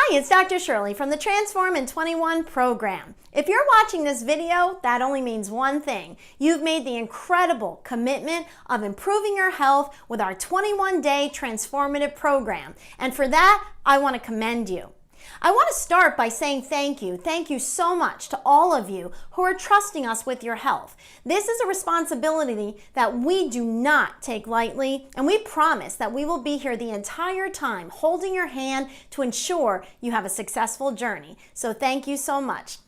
Hi, it's Dr. Shirley from the Transform in 21 program. If you're watching this video, that only means one thing. You've made the incredible commitment of improving your health with our 21-day transformative program. And for that, I want to commend you. I want to start by saying thank you. Thank you so much to all of you who are trusting us with your health. This is a responsibility that we do not take lightly, and we promise that we will be here the entire time holding your hand to ensure you have a successful journey. So thank you so much.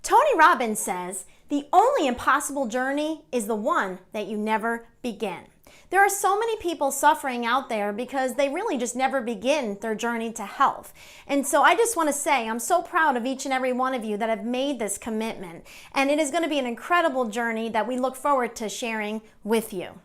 Tony Robbins says, "The only impossible journey is the one that you never begin." There are so many people suffering out there because they really just never begin their journey to health. And so I just want to say I'm so proud of each and every one of you that have made this commitment. And it is going to be an incredible journey that we look forward to sharing with you.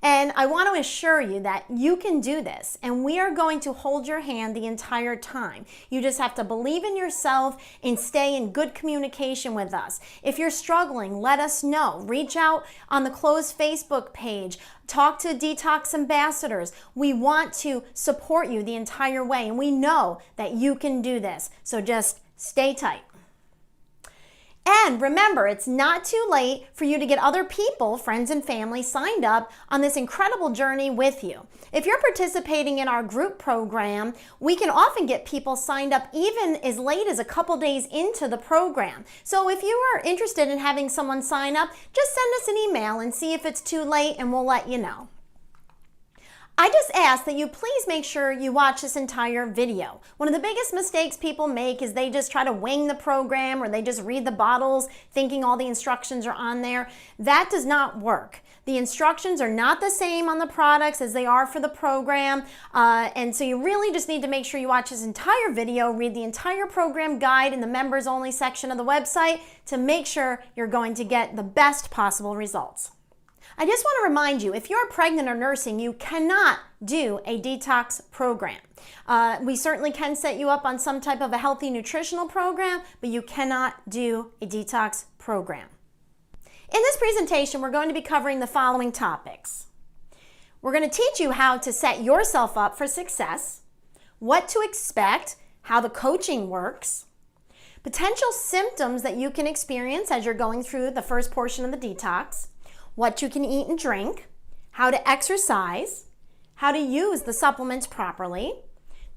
And I want to assure you that you can do this, and we are going to hold your hand the entire time. You just have to believe in yourself and stay in good communication with us. If you're struggling, let us know. Reach out on the closed Facebook page. Talk to Detox ambassadors. We want to support you the entire way, and we know that you can do this. So just stay tight. And remember, it's not too late for you to get other people, friends and family, signed up on this incredible journey with you. If you're participating in our group program, we can often get people signed up even as late as a couple days into the program. So if you are interested in having someone sign up, just send us an email and see if it's too late, and we'll let you know. I just ask that you please make sure you watch this entire video. One of the biggest mistakes people make is they just try to wing the program, or they just read the bottles thinking all the instructions are on there. That does not work. The instructions are not the same on the products as they are for the program, and so you really just need to make sure you watch this entire video, read the entire program guide in the members only section of the website to make sure you're going to get the best possible results. I just want to remind you, if you're pregnant or nursing, you cannot do a detox program. We certainly can set you up on some type of a healthy nutritional program, but you cannot do a detox program. In this presentation, we're going to be covering the following topics. We're going to teach you how to set yourself up for success, what to expect, how the coaching works, potential symptoms that you can experience as you're going through the first portion of the detox, what you can eat and drink, how to exercise, how to use the supplements properly,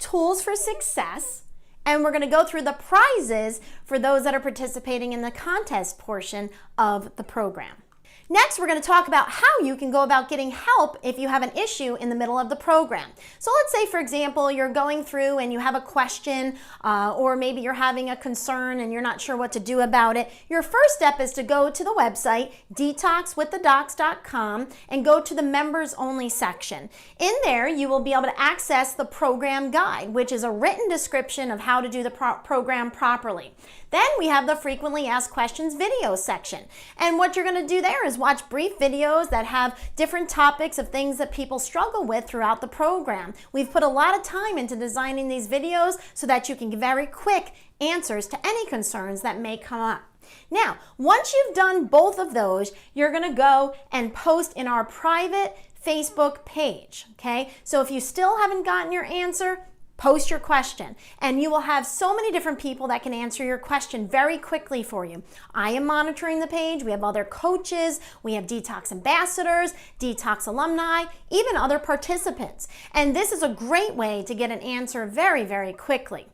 tools for success, and we're going to go through the prizes for those that are participating in the contest portion of the program. Next, we're going to talk about how you can go about getting help if you have an issue in the middle of the program. So let's say, for example, you're going through and you have a question, or maybe you're having a concern and you're not sure what to do about it. Your first step is to go to the website, detoxwiththedocs.com, and go to the members only section. In there, you will be able to access the program guide, which is a written description of how to do the program properly. Then we have the frequently asked questions video section. And what you're going to do there is watch brief videos that have different topics of things that people struggle with throughout the program. We've put a lot of time into designing these videos so that you can get very quick answers to any concerns that may come up. Now, once you've done both of those, you're going to go and post in our private Facebook page, okay? So if you still haven't gotten your answer, post your question, and you will have so many different people that can answer your question very quickly for you. I am monitoring the page. We have other coaches. We have Detox ambassadors, Detox alumni, even other participants. And this is a great way to get an answer very, very quickly.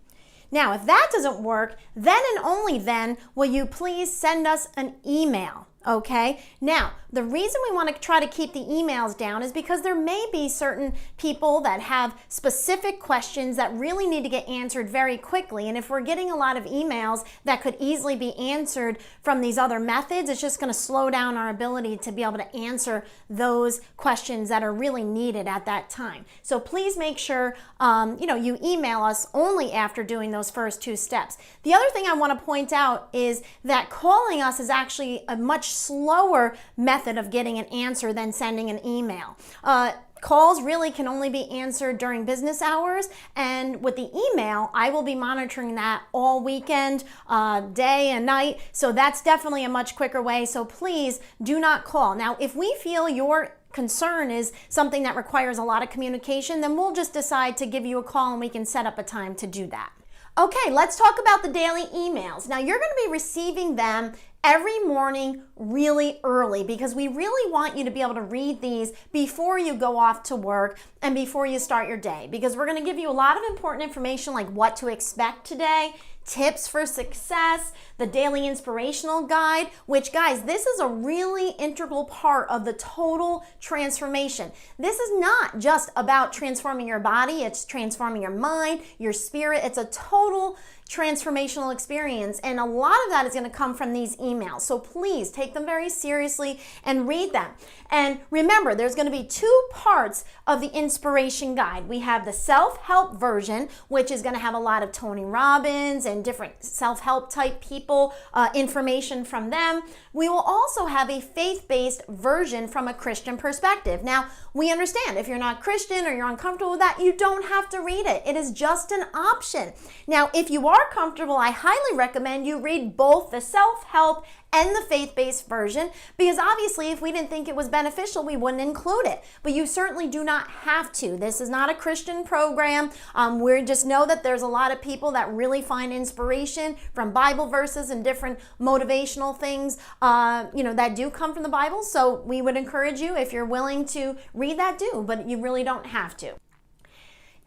Now, if that doesn't work, then and only then will you please send us an email. Okay, now the reason we want to try to keep the emails down is because there may be certain people that have specific questions that really need to get answered very quickly. And if we're getting a lot of emails that could easily be answered from these other methods, it's just going to slow down our ability to be able to answer those questions that are really needed at that time. So please make sure you email us only after doing those first two steps. The other thing I want to point out is that calling us is actually a much slower method of getting an answer than sending an email. Calls really can only be answered during business hours, and with the email, I will be monitoring that all weekend, day and night, so that's definitely a much quicker way, so please do not call. Now, if we feel your concern is something that requires a lot of communication, then we'll just decide to give you a call and we can set up a time to do that. Okay, let's talk about the daily emails. Now, you're going to be receiving them every morning really early because we really want you to be able to read these before you go off to work and before you start your day, because we're going to give you a lot of important information like what to expect today, tips for success, the daily inspirational guide, which, guys, this is a really integral part of the total transformation. This is not just about transforming your body, it's transforming your mind, your spirit. It's a total transformational experience, and a lot of that is going to come from these emails. So please take them very seriously and read them. And remember, there's going to be two parts of the inspiration guide. We have the self-help version, which is going to have a lot of Tony Robbins and different self-help type people, information from them. We will also have a faith-based version from a Christian perspective. Now, we understand if you're not Christian or you're uncomfortable with that, you don't have to read it. It is just an option. Now, if you are comfortable, I highly recommend you read both the self-help and the faith-based version, because obviously if we didn't think it was beneficial, we wouldn't include it. But you certainly do not have to. This is not a Christian program. We just know that there's a lot of people that really find inspiration from Bible verses and different motivational things, that do come from the Bible. So we would encourage you, if you're willing to read that, do, but you really don't have to.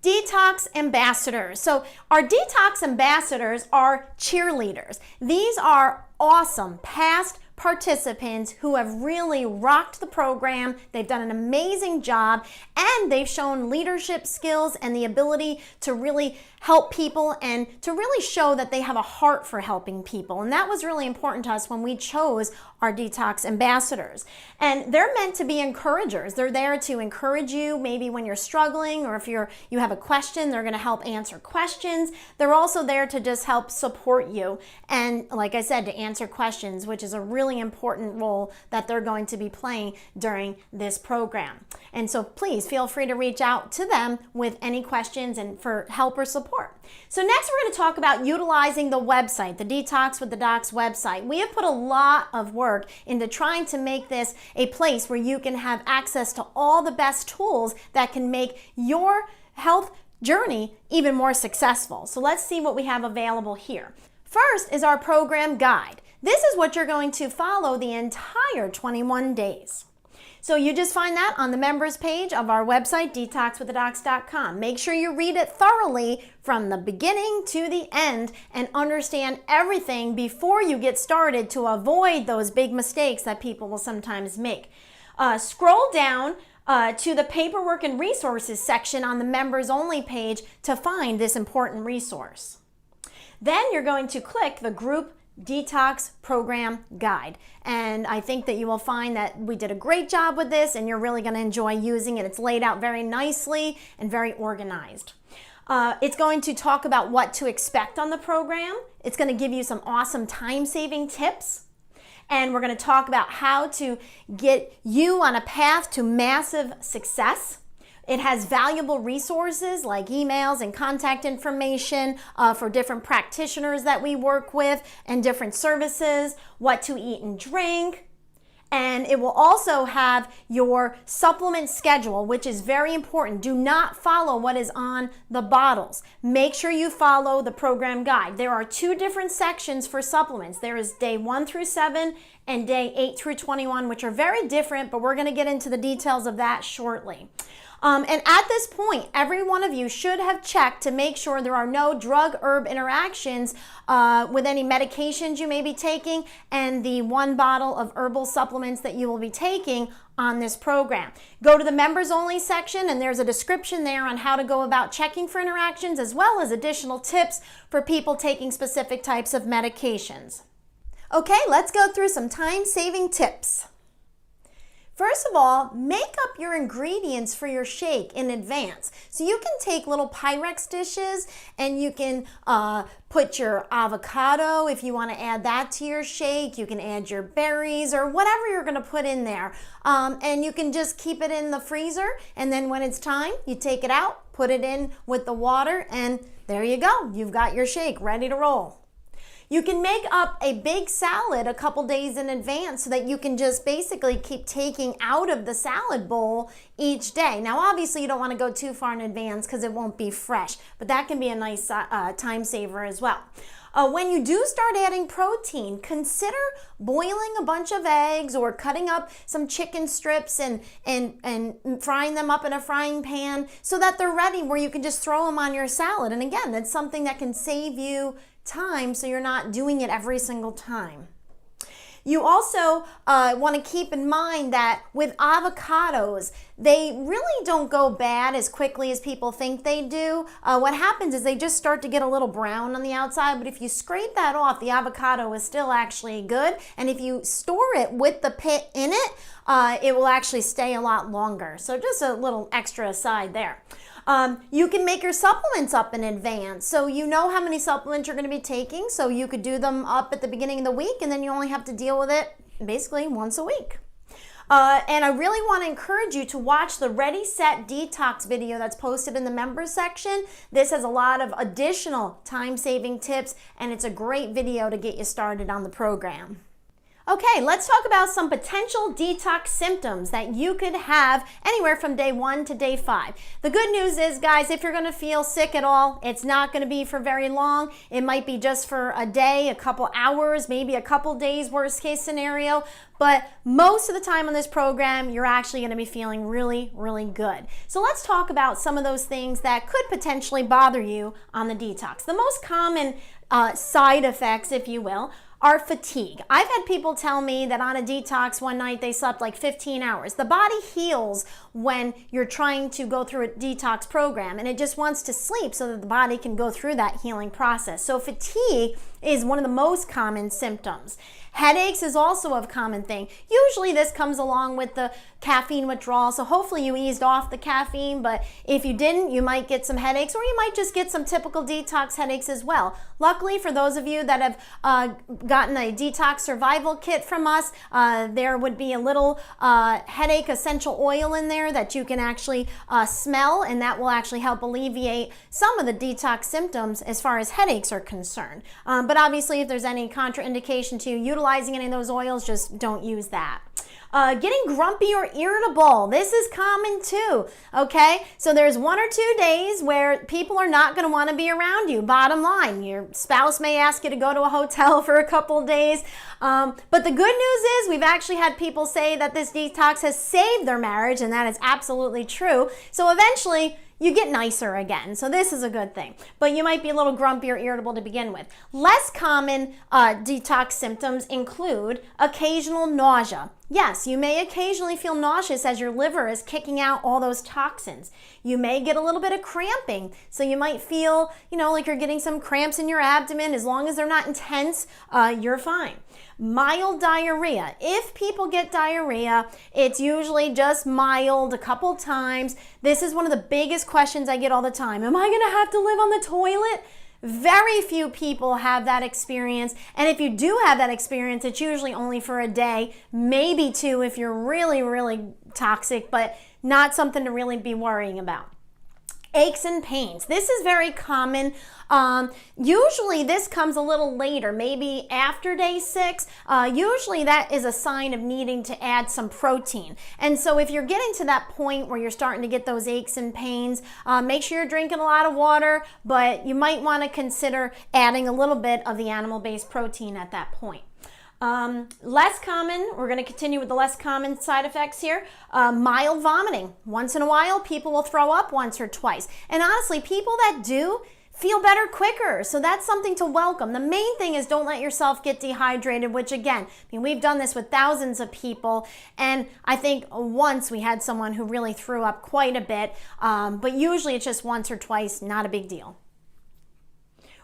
Detox ambassadors. So our detox ambassadors are cheerleaders. These are awesome past participants who have really rocked the program. They've done an amazing job, and they've shown leadership skills and the ability to really help people and to really show that they have a heart for helping people. And that was really important to us when we chose our detox ambassadors. And they're meant to be encouragers. They're there to encourage you maybe when you're struggling, or if you have a question, they're going to help answer questions. They're also there to just help support you, and like I said, to answer questions, which is a really important role that they're going to be playing during this program. And so please feel free to reach out to them with any questions and for help or support. So next we're going to talk about utilizing the website, the Detox with the Docs website. We have put a lot of work into trying to make this a place where you can have access to all the best tools that can make your health journey even more successful. So let's see what we have available here. First is our program guide. This is what you're going to follow the entire 21 days. So you just find that on the members page of our website, detoxwiththedocs.com. Make sure you read it thoroughly from the beginning to the end and understand everything before you get started to avoid those big mistakes that people will sometimes make. Scroll down to the paperwork and resources section on the members only page to find this important resource. Then you're going to click the group Detox Program Guide. And I think that you will find that we did a great job with this, and you're really going to enjoy using it. It's laid out very nicely and very organized. It's going to talk about what to expect on the program. It's going to give you some awesome time-saving tips. And we're going to talk about how to get you on a path to massive success. It has valuable resources like emails and contact information for different practitioners that we work with and different services, what to eat and drink. And it will also have your supplement schedule, which is very important. Do not follow what is on the bottles. Make sure you follow the program guide. There are two different sections for supplements. There is day 1 through 7 and day 8 through 21, which are very different, but we're going to get into the details of that shortly. And at this point, every one of you should have checked to make sure there are no drug-herb interactions with any medications you may be taking and the 1 bottle of herbal supplements that you will be taking on this program. Go to the members only section, and there's a description there on how to go about checking for interactions, as well as additional tips for people taking specific types of medications. Okay, let's go through some time-saving tips. First of all, make up your ingredients for your shake in advance. So you can take little Pyrex dishes and you can put your avocado if you want to add that to your shake. You can add your berries or whatever you're going to put in there. And you can just keep it in the freezer, and then when it's time, you take it out, put it in with the water, and there you go. You've got your shake ready to roll. You can make up a big salad a couple days in advance so that you can just basically keep taking out of the salad bowl each day. Now, obviously, you don't want to go too far in advance because it won't be fresh, but that can be a nice time saver as well. When you do start adding protein, consider boiling a bunch of eggs or cutting up some chicken strips and frying them up in a frying pan so that they're ready where you can just throw them on your salad. And again, that's something that can save you time so you're not doing it every single time. You also want to keep in mind that with avocados, they really don't go bad as quickly as people think they do. What happens is they just start to get a little brown on the outside, but if you scrape that off, the avocado is still actually good. And if you store it with the pit in it, it will actually stay a lot longer. So just a little extra aside there. You can make your supplements up in advance. So you know how many supplements you're going to be taking. So you could do them up at the beginning of the week and then you only have to deal with it basically once a week. And I really want to encourage you to watch the Ready, Set, Detox video that's posted in the members section. This has a lot of additional time-saving tips and it's a great video to get you started on the program. Okay, let's talk about some potential detox symptoms that you could have anywhere from day 1 to day 5. The good news is, guys, if you're going to feel sick at all, it's not going to be for very long. It might be just for a day, a couple hours, maybe a couple days, worst case scenario. But most of the time on this program, you're actually going to be feeling really, really good. So let's talk about some of those things that could potentially bother you on the detox. The most common side effects, if you will, are fatigue. I've had people tell me that on a detox one night they slept like 15 hours. The body heals when you're trying to go through a detox program and it just wants to sleep so that the body can go through that healing process. So fatigue is one of the most common symptoms. Headaches is also a common thing. Usually this comes along with the caffeine withdrawal, so hopefully you eased off the caffeine, but if you didn't, you might get some headaches or you might just get some typical detox headaches as well. Luckily, for those of you that have gotten a detox survival kit from us, there would be a little headache essential oil in there that you can actually smell, and that will actually help alleviate some of the detox symptoms as far as headaches are concerned. But obviously, if there's any contraindication to utilizing any of those oils, just don't use that. Getting grumpy or irritable. This is common too, okay? So there's 1 or 2 days where people are not going to want to be around you. Bottom line, your spouse may ask you to go to a hotel for a couple days. But the good news is we've actually had people say that this detox has saved their marriage, and that is absolutely true. So eventually, you get nicer again. So this is a good thing. But you might be a little grumpy or irritable to begin with. Less common detox symptoms include occasional nausea. Yes, you may occasionally feel nauseous as your liver is kicking out all those toxins. You may get a little bit of cramping. So you might feel, like you're getting some cramps in your abdomen. As long as they're not intense, you're fine. Mild diarrhea. If people get diarrhea, it's usually just mild a couple times. This is one of the biggest questions I get all the time. Am I going to have to live on the toilet? Very few people have that experience, and if you do have that experience, it's usually only for a day, maybe 2 if you're really, really toxic, but not something to really be worrying about. Aches and pains. This is very common. Usually this comes a little later, maybe after day 6. Usually that is a sign of needing to add some protein. And so if you're getting to that point where you're starting to get those aches and pains, make sure you're drinking a lot of water, but you might want to consider adding a little bit of the animal-based protein at that point. Less common, we're going to continue with the less common side effects here. Mild vomiting. Once in a while, people will throw up once or twice. And honestly, people that do feel better quicker. So that's something to welcome. The main thing is don't let yourself get dehydrated, which again, we've done this with thousands of people. And I think once we had someone who really threw up quite a bit, but usually it's just once or twice, not a big deal.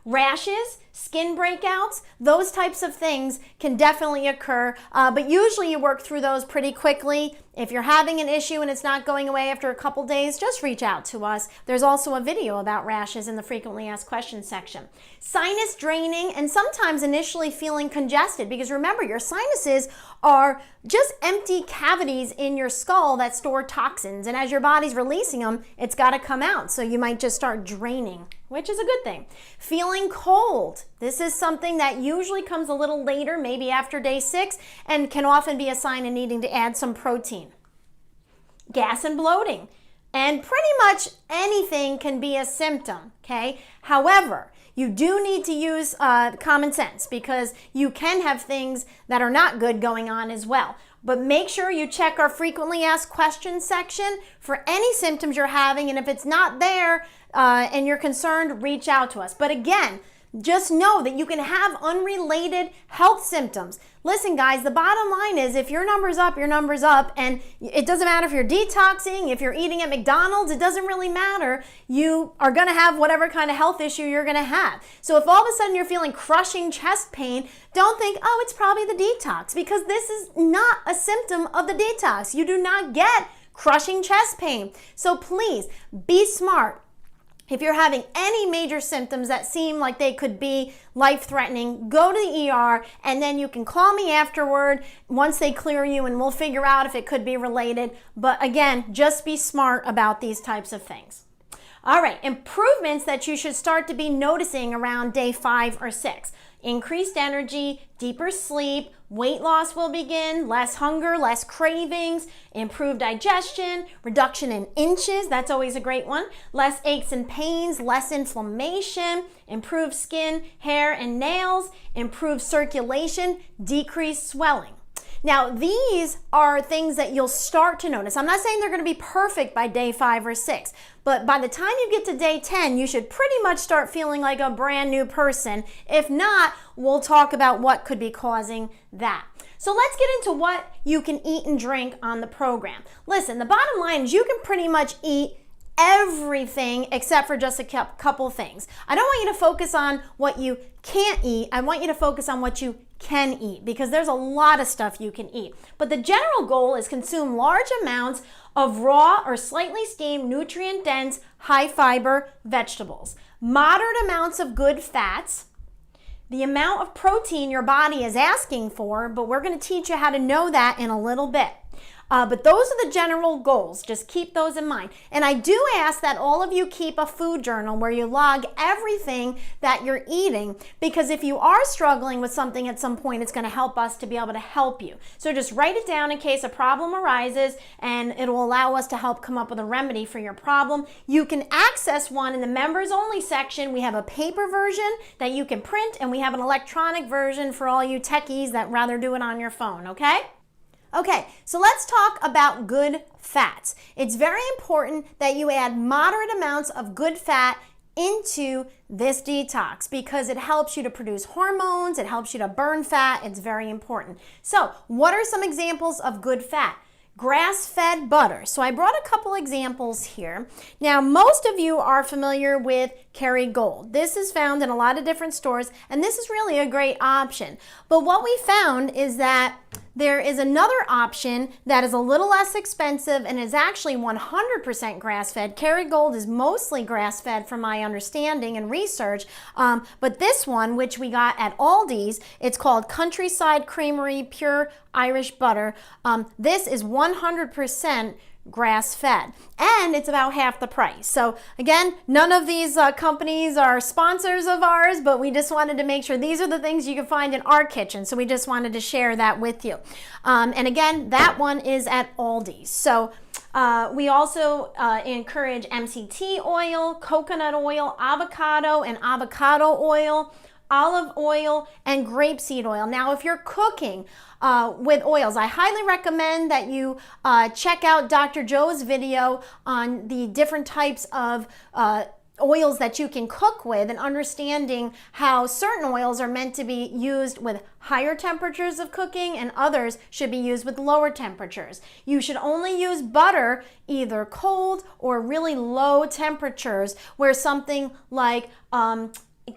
Rashes, skin breakouts, those types of things can definitely occur, but usually you work through those pretty quickly. If you're having an issue and it's not going away after a couple days, just reach out to us. There's also a video about rashes in the frequently asked questions section. Sinus draining and sometimes initially feeling congested, because remember, your sinuses are just empty cavities in your skull that store toxins, and as your body's releasing them, it's got to come out. So you might just start draining which is a good thing. Feeling cold. This is something that usually comes a little later, maybe after day 6, and can often be a sign of needing to add some protein. Gas and bloating. And pretty much anything can be a symptom, okay? However, you do need to use common sense, because you can have things that are not good going on as well. But make sure you check our frequently asked questions section for any symptoms you're having, and if it's not there and you're concerned, reach out to us. But again, just know that you can have unrelated health symptoms. Listen, guys, the bottom line is if your number's up, your number's up, and it doesn't matter if you're detoxing, if you're eating at McDonald's, it doesn't really matter. You are going to have whatever kind of health issue you're going to have. So if all of a sudden you're feeling crushing chest pain, don't think, oh, it's probably the detox, because this is not a symptom of the detox. You do not get crushing chest pain. So please be smart. If you're having any major symptoms that seem like they could be life-threatening, go to the ER, and then you can call me afterward once they clear you, and we'll figure out if it could be related. But again, just be smart about these types of things. All right, improvements that you should start to be noticing around day 5 or 6. Increased energy, deeper sleep, weight loss will begin, less hunger, less cravings, improved digestion, reduction in inches, that's always a great one, less aches and pains, less inflammation, improved skin, hair, and nails, improved circulation, decreased swelling. Now, these are things that you'll start to notice. I'm not saying they're going to be perfect by day 5 or 6, but by the time you get to day 10, you should pretty much start feeling like a brand new person. If not, we'll talk about what could be causing that. So let's get into what you can eat and drink on the program. Listen, the bottom line is you can pretty much eat everything except for just a couple things. I don't want you to focus on what you can't eat. I want you to focus on what you can eat, because there's a lot of stuff you can eat. But the general goal is consume large amounts of raw or slightly steamed, nutrient-dense, high-fiber vegetables, moderate amounts of good fats, the amount of protein your body is asking for, but we're going to teach you how to know that in a little bit. But those are the general goals. Just keep those in mind. And I do ask that all of you keep a food journal where you log everything that you're eating, because if you are struggling with something at some point, it's going to help us to be able to help you. So just write it down in case a problem arises, and it will allow us to help come up with a remedy for your problem. You can access one in the members only section. We have a paper version that you can print, and we have an electronic version for all you techies that rather do it on your phone, okay? Okay, so let's talk about good fats. It's very important that you add moderate amounts of good fat into this detox, because it helps you to produce hormones, it helps you to burn fat, it's very important. So, what are some examples of good fat? Grass-fed butter. So I brought a couple examples here. Now, most of you are familiar with Kerrygold. This is found in a lot of different stores, and this is really a great option. But what we found is that there is another option that is a little less expensive and is actually 100% grass-fed. Kerrygold is mostly grass-fed from my understanding and research, but this one, which we got at Aldi's, it's called Countryside Creamery Pure Irish Butter. This is 100% grass-fed, and it's about half the price. So again, none of these companies are sponsors of ours, but we just wanted to make sure these are the things you can find in our kitchen, so we just wanted to share that with you. And again, that one is at Aldi's. So we also encourage MCT oil, coconut oil, avocado and avocado oil, olive oil, and grapeseed oil. Now, if you're cooking with oils, I highly recommend that you check out Dr. Joe's video on the different types of oils that you can cook with, and understanding how certain oils are meant to be used with higher temperatures of cooking and others should be used with lower temperatures. You should only use butter either cold or really low temperatures, where something like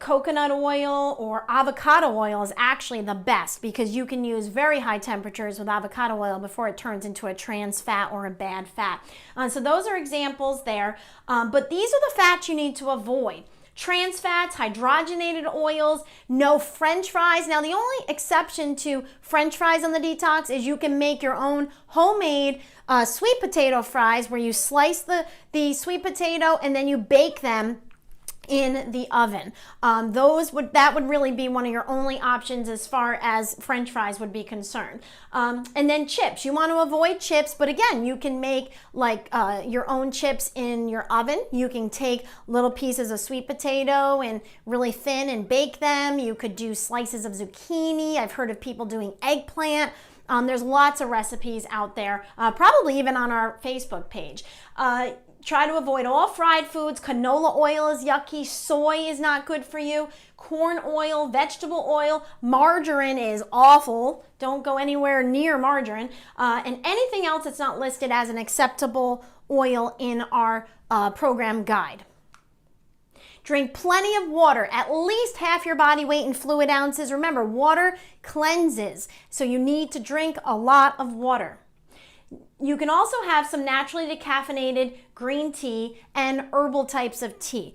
coconut oil or avocado oil is actually the best, because you can use very high temperatures with avocado oil before it turns into a trans fat or a bad fat. So those are examples there, but these are the fats you need to avoid. Trans fats, hydrogenated oils, no French fries. Now, the only exception to French fries on the detox is you can make your own homemade sweet potato fries, where you slice the sweet potato and then you bake them in the oven. That would really be one of your only options as far as French fries would be concerned. And then chips, you want to avoid chips, but again, you can make like your own chips in your oven. You can take little pieces of sweet potato and really thin and bake them. You could do slices of zucchini. I've heard of people doing eggplant. There's lots of recipes out there, probably even on our Facebook page. Try to avoid all fried foods. Canola oil is yucky. Soy is not good for you. Corn oil, vegetable oil, margarine is awful. Don't go anywhere near margarine. And anything else that's not listed as an acceptable oil in our program guide. Drink plenty of water, at least half your body weight in fluid ounces. Remember, water cleanses, so you need to drink a lot of water. You can also have some naturally decaffeinated green tea and herbal types of tea.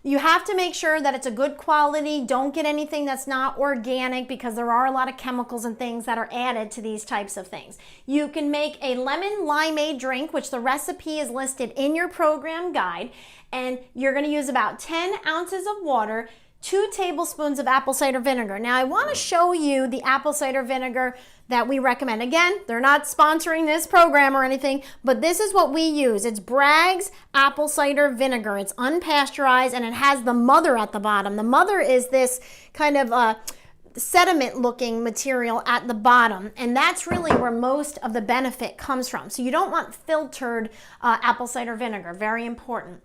You have to make sure that it's a good quality. Don't get anything that's not organic because there are a lot of chemicals and things that are added to these types of things. You can make a lemon limeade drink, which the recipe is listed in your program guide, and you're going to use about 10 ounces of water, 2 tablespoons of apple cider vinegar. Now, I want to show you the apple cider vinegar that we recommend. Again, they're not sponsoring this program or anything, but this is what we use. It's Bragg's apple cider vinegar. It's unpasteurized and it has the mother at the bottom. The mother is this kind of sediment looking material at the bottom, and that's really where most of the benefit comes from. So you don't want filtered apple cider vinegar. Very important.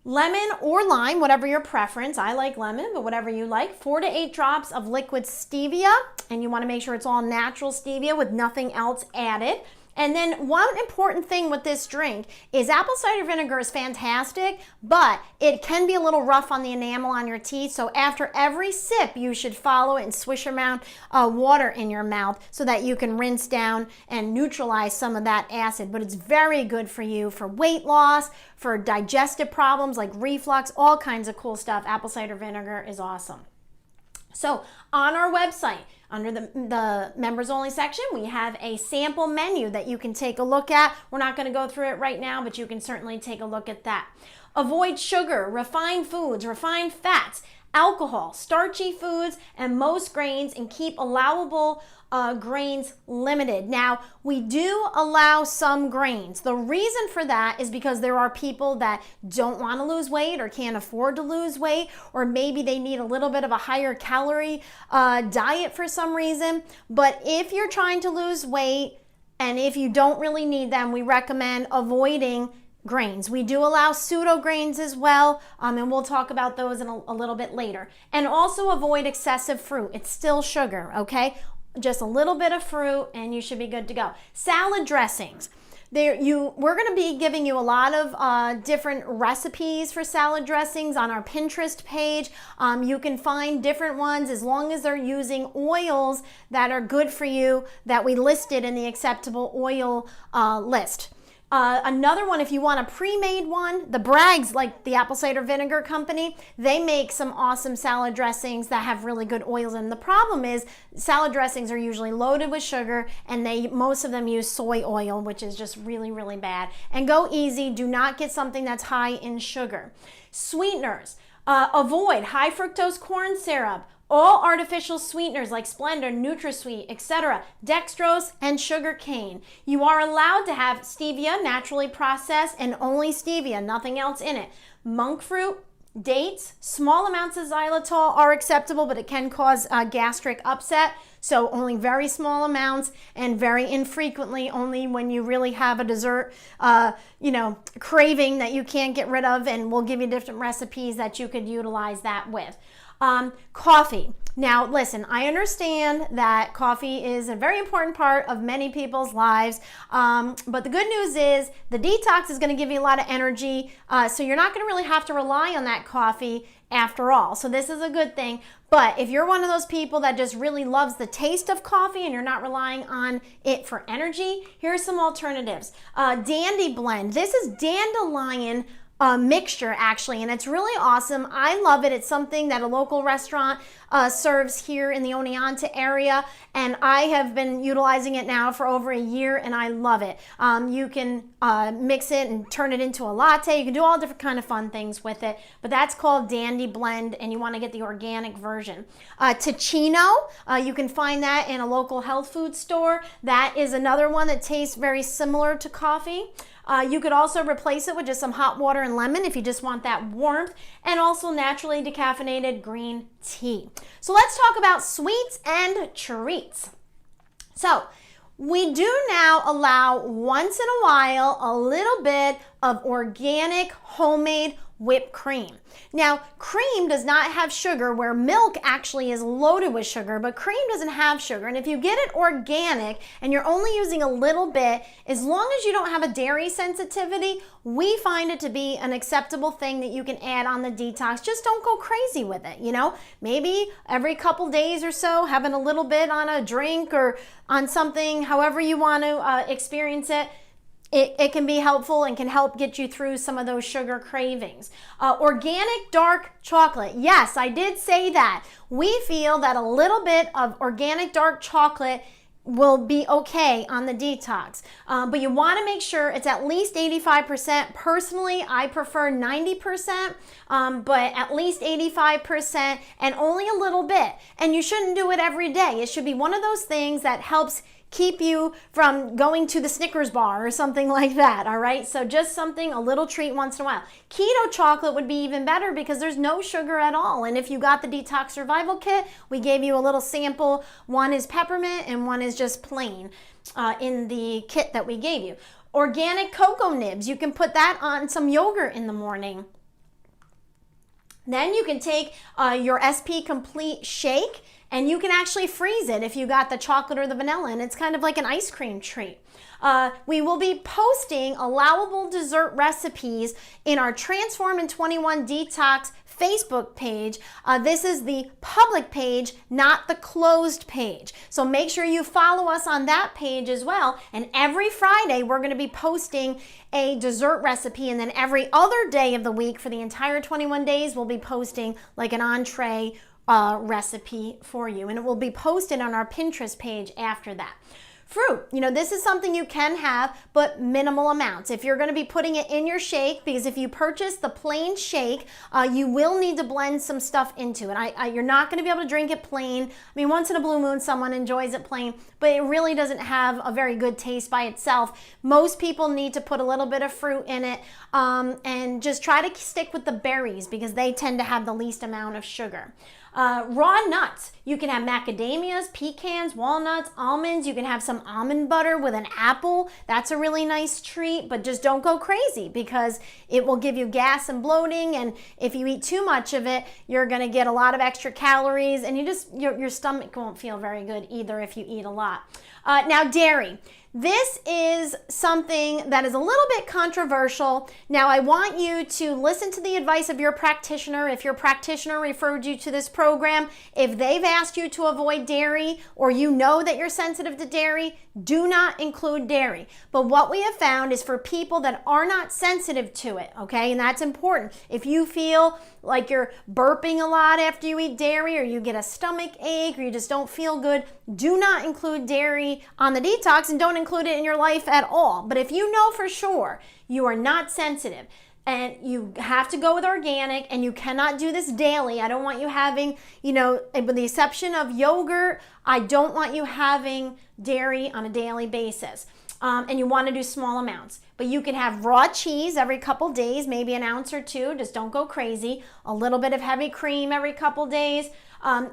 Lemon or lime, whatever your preference. I like lemon, but whatever you like. 4 to 8 drops of liquid stevia, and you want to make sure it's all natural stevia with nothing else added. And then one important thing with this drink is apple cider vinegar is fantastic, but it can be a little rough on the enamel on your teeth. So after every sip, you should follow it and swish around water in your mouth so that you can rinse down and neutralize some of that acid. But it's very good for you for weight loss, for digestive problems like reflux, all kinds of cool stuff. Apple cider vinegar is awesome. So on our website, under the members only section, we have a sample menu that you can take a look at. We're not going to go through it right now, but you can certainly take a look at that. Avoid sugar, refined foods, refined fats, alcohol, starchy foods, and most grains, and keep allowable grains limited. Now, we do allow some grains. The reason for that is because there are people that don't want to lose weight or can't afford to lose weight, or maybe they need a little bit of a higher calorie diet for some reason. But if you're trying to lose weight and if you don't really need them, we recommend avoiding grains. We do allow pseudo grains as well, and we'll talk about those in a little bit later. And also avoid excessive fruit. It's still sugar, okay? Just a little bit of fruit and you should be good to go. Salad dressings. We're going to be giving you a lot of different recipes for salad dressings on our Pinterest page. You can find different ones as long as they're using oils that are good for you that we listed in the acceptable oil list. Another one, if you want a pre-made one, the Bragg's, like the apple cider vinegar company, they make some awesome salad dressings that have really good oils in them. The problem is salad dressings are usually loaded with sugar, and most of them use soy oil, which is just really, really bad. And go easy. Do not get something that's high in sugar. Sweeteners. Avoid high fructose corn syrup, all artificial sweeteners like Splenda, NutraSweet, etc., dextrose, and sugar cane. You are allowed to have stevia, naturally processed, and only stevia, nothing else in it. Monk fruit, dates, small amounts of xylitol are acceptable, but it can cause gastric upset. So only very small amounts and very infrequently, only when you really have a dessert, craving that you can't get rid of, and we'll give you different recipes that you could utilize that with. Coffee. Now, listen, I understand that coffee is a very important part of many people's lives, but the good news is the detox is going to give you a lot of energy, so you're not going to really have to rely on that coffee after all. So this is a good thing. But if you're one of those people that just really loves the taste of coffee and you're not relying on it for energy, here's some alternatives. Dandy Blend. This is dandelion mixture actually, and it's really awesome. I love it. It's something that a local restaurant serves here in the Oneonta area, and I have been utilizing it now for over a year, and I love it. You can mix it and turn it into a latte. You can do all different kind of fun things with it, but that's called Dandy Blend, and you want to get the organic version. Ticino, you can find that in a local health food store. That is another one that tastes very similar to coffee. You could also replace it with just some hot water and lemon if you just want that warmth, and also naturally decaffeinated green tea. So let's talk about sweets and treats. So we do now allow once in a while a little bit of organic homemade whipped cream. Now, cream does not have sugar, where milk actually is loaded with sugar, but cream doesn't have sugar. And if you get it organic and you're only using a little bit, as long as you don't have a dairy sensitivity, we find it to be an acceptable thing that you can add on the detox. Just don't go crazy with it, you know? Maybe every couple days or so, having a little bit on a drink or on something, however you want to experience it. It can be helpful and can help get you through some of those sugar cravings. Organic dark chocolate. Yes, I did say that. We feel that a little bit of organic dark chocolate will be okay on the detox. But you want to make sure it's at least 85%. Personally, I prefer 90%, but at least 85% and only a little bit. And you shouldn't do it every day. It should be one of those things that helps keep you from going to the Snickers bar or something like that, all right? So just something, a little treat once in a while. Keto chocolate would be even better because there's no sugar at all. And if you got the Detox Survival Kit, we gave you a little sample. One is peppermint and one is just plain in the kit that we gave you. Organic cocoa nibs, you can put that on some yogurt in the morning. Then you can take your SP Complete shake, and you can actually freeze it if you got the chocolate or the vanilla, and it's kind of like an ice cream treat. We will be posting allowable dessert recipes in our Transform in 21 Detox Facebook page. This is the public page, not the closed page. So make sure you follow us on that page as well. And every Friday, we're going to be posting a dessert recipe. And then every other day of the week for the entire 21 days, we'll be posting like an entree recipe for you. And it will be posted on our Pinterest page after that. Fruit, you know, this is something you can have, but minimal amounts. If you're going to be putting it in your shake, because if you purchase the plain shake, you will need to blend some stuff into it. You're not going to be able to drink it plain. I mean, once in a blue moon, someone enjoys it plain, but it really doesn't have a very good taste by itself. Most people need to put a little bit of fruit in it, and just try to stick with the berries because they tend to have the least amount of sugar. Raw nuts. You can have macadamias, pecans, walnuts, almonds. You can have some almond butter with an apple. That's a really nice treat, but just don't go crazy because it will give you gas and bloating. And if you eat too much of it, you're going to get a lot of extra calories, and your stomach won't feel very good either if you eat a lot. Now, dairy. This is something that is a little bit controversial. Now, I want you to listen to the advice of your practitioner. If your practitioner referred you to this program, if they've asked you to avoid dairy or you know that you're sensitive to dairy, do not include dairy. But what we have found is for people that are not sensitive to it, okay, and that's important. If you feel like you're burping a lot after you eat dairy, or you get a stomach ache, or you just don't feel good, do not include dairy on the detox, and don't include it in your life at all. But if you know for sure you are not sensitive, and you have to go with organic, and you cannot do this daily. I don't want you having, you know, with the exception of yogurt, I don't want you having dairy on a daily basis. And you want to do small amounts. But you can have raw cheese every couple days, maybe an ounce or two, just don't go crazy. A little bit of heavy cream every couple days.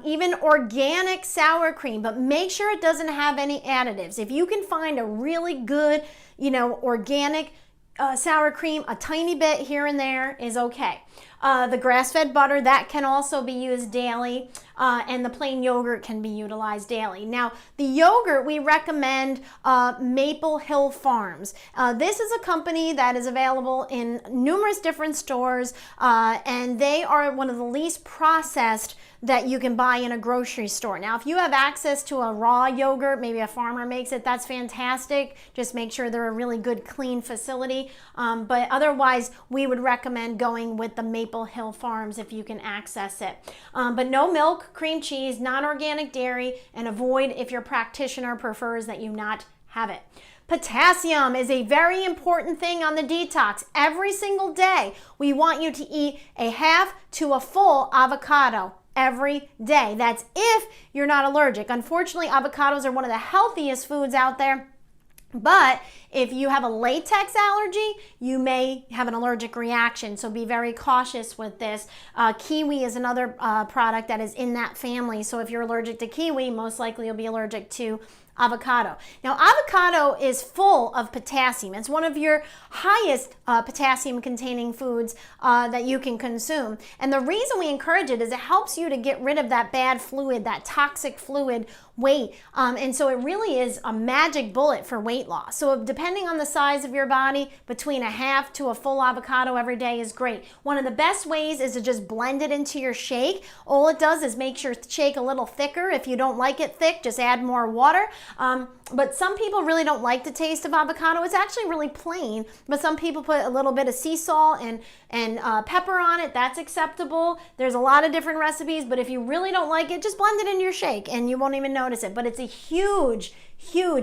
Even organic sour cream, but make sure it doesn't have any additives. If you can find a really good, you know, organic sour cream, a tiny bit here and there is okay. The grass-fed butter, that can also be used daily. and the plain yogurt can be utilized daily. Now, the yogurt, we recommend Maple Hill Farms. This is a company that is available in numerous different stores, and they are one of the least processed that you can buy in a grocery store. Now, if you have access to a raw yogurt, maybe a farmer makes it, that's fantastic. Just make sure they're a really good, clean facility. But otherwise, we would recommend going with the Maple Hill Farms if you can access it. But no milk, cream cheese, non-organic dairy, and avoid if your practitioner prefers that you not have it. Potassium is a very important thing on the detox. Every single day, we want you to eat a half to a full avocado every day. That's if you're not allergic. Unfortunately, avocados are one of the healthiest foods out there. But if you have a latex allergy, you may have an allergic reaction, so be very cautious with this. Kiwi is another product that is in that family, so if you're allergic to kiwi, most likely you'll be allergic to avocado. Now, avocado is full of potassium. It's one of your highest potassium containing foods that you can consume. And the reason we encourage it is it helps you to get rid of that bad fluid, that toxic fluid weight. And so it really is a magic bullet for weight loss. So depending on the size of your body, between a half to a full avocado every day is great. One of the best ways is to just blend it into your shake. All it does is makes your shake a little thicker. If you don't like it thick, just add more water. But some people really don't like the taste of avocado. It's actually really plain, but some people put a little bit of sea salt and pepper on it. That's acceptable. There's a lot of different recipes, but if you really don't like it, just blend it in your shake and you won't even notice it. But it's a huge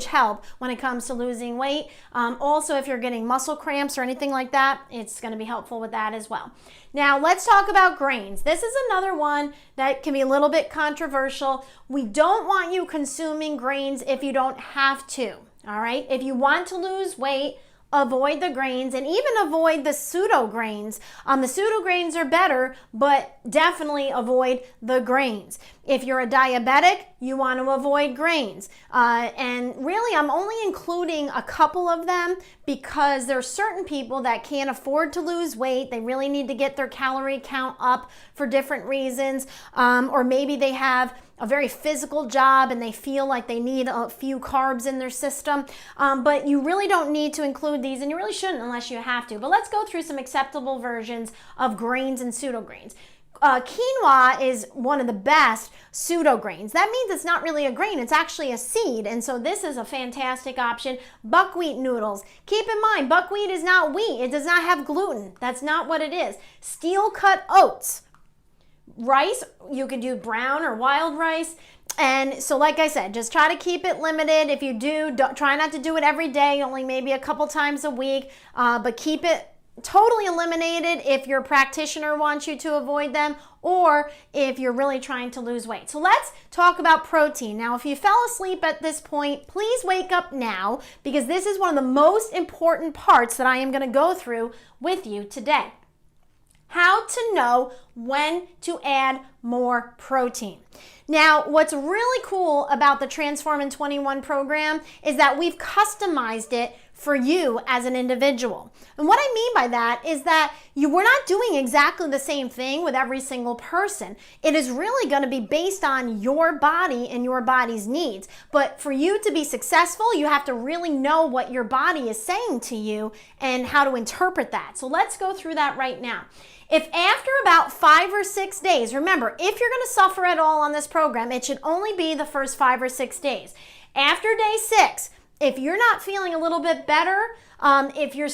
help when it comes to losing weight. Also, if you're getting muscle cramps or anything like that, it's going to be helpful with that as well. Now, let's talk about grains. This is another one that can be a little bit controversial. We don't want you consuming grains if you don't have to, all right? If you want to lose weight, avoid the grains and even avoid the pseudo grains. The pseudo grains are better, but definitely avoid the grains. If you're a diabetic, you want to avoid grains. And really, I'm only including a couple of them because there are certain people that can't afford to lose weight. They really need to get their calorie count up for different reasons. Or maybe they have a very physical job and they feel like they need a few carbs in their system. But you really don't need to include these, and you really shouldn't unless you have to. But let's go through some acceptable versions of grains and pseudo grains. Quinoa is one of the best pseudo grains. That means it's not really a grain, it's actually a seed. And so this is a fantastic option. Buckwheat noodles. Keep in mind, buckwheat is not wheat. It does not have gluten. That's not what it is. Steel cut oats. Rice, you can do brown or wild rice. And so like I said, just try to keep it limited. If you do, try not to do it every day, only maybe a couple times a week, but keep it totally eliminated if your practitioner wants you to avoid them or if you're really trying to lose weight. So let's talk about protein. Now, if you fell asleep at this point, please wake up now because this is one of the most important parts that I am going to go through with you today. How to know when to add more protein. Now, what's really cool about the Transform in 21 program is that we've customized it for you as an individual. And what I mean by that is that we're not doing exactly the same thing with every single person. It is really going to be based on your body and your body's needs. But for you to be successful, you have to really know what your body is saying to you and how to interpret that. So let's go through that right now. If after about 5 or 6 days, remember, if you're going to suffer at all on this program, it should only be the first 5 or 6 days. After day 6, if you're not feeling a little bit better, if you're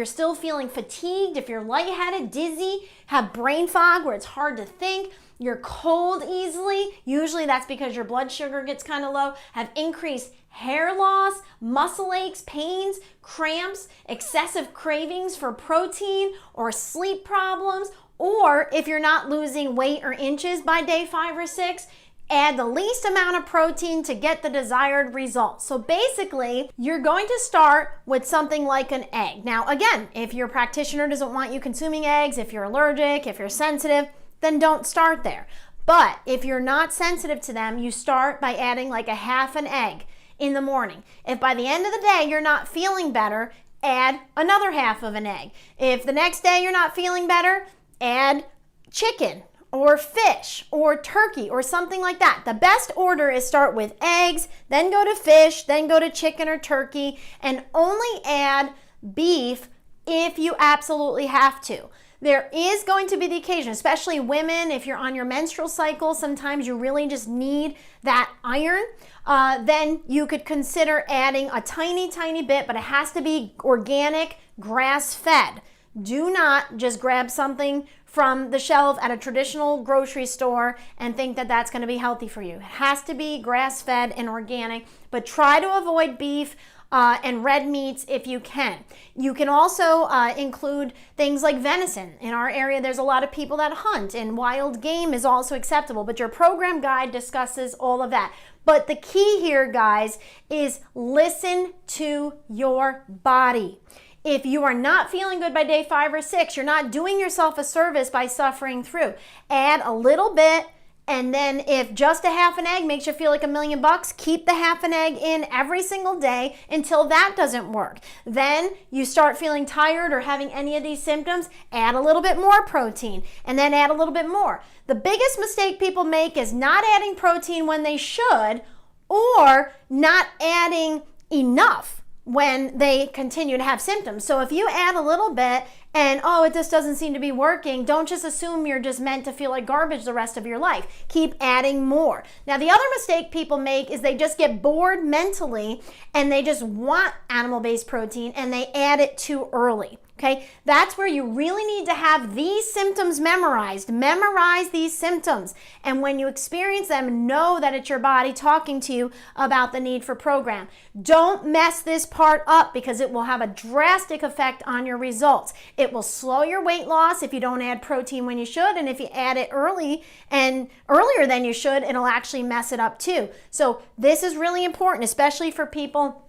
still feeling fatigued, if you're lightheaded, dizzy, have brain fog where it's hard to think, you're cold easily, usually that's because your blood sugar gets kind of low, have increased hair loss, muscle aches, pains, cramps, excessive cravings for protein or sleep problems, or if you're not losing weight or inches by day 5 or 6, add the least amount of protein to get the desired results. So basically, you're going to start with something like an egg. Now, again, if your practitioner doesn't want you consuming eggs, if you're allergic, if you're sensitive, then don't start there. But if you're not sensitive to them, you start by adding like a half an egg in the morning. If by the end of the day you're not feeling better, add another half of an egg. If the next day you're not feeling better, add chicken or fish or turkey or something like that. The best order is start with eggs, then go to fish, then go to chicken or turkey, and only add beef if you absolutely have to. There is going to be the occasion, especially women, if you're on your menstrual cycle, sometimes you really just need that iron. Then you could consider adding a tiny bit, but it has to be organic, grass-fed. Do not just grab something from the shelf at a traditional grocery store and think that that's going to be healthy for you. It has to be grass-fed and organic, but try to avoid beef and red meats if you can. You can also include things like venison. In our area, there's a lot of people that hunt, and wild game is also acceptable, but your program guide discusses all of that. But the key here, guys, is listen to your body. If you are not feeling good by day 5 or 6, you're not doing yourself a service by suffering through. Add a little bit, and then if just a half an egg makes you feel like $1,000,000, keep the half an egg in every single day until that doesn't work. Then you start feeling tired or having any of these symptoms, add a little bit more protein, and then add a little bit more. The biggest mistake people make is not adding protein when they should, or not adding enough when they continue to have symptoms. So if you add a little bit and, it just doesn't seem to be working, don't just assume you're just meant to feel like garbage the rest of your life. Keep adding more. Now, the other mistake people make is they just get bored mentally and they just want animal-based protein and they add it too early. Okay, that's where you really need to have these symptoms memorized. Memorize these symptoms. And when you experience them, know that it's your body talking to you about the need for program. Don't mess this part up because it will have a drastic effect on your results. It will slow your weight loss if you don't add protein when you should. And if you add it early and earlier than you should, it'll actually mess it up too. So this is really important, especially for people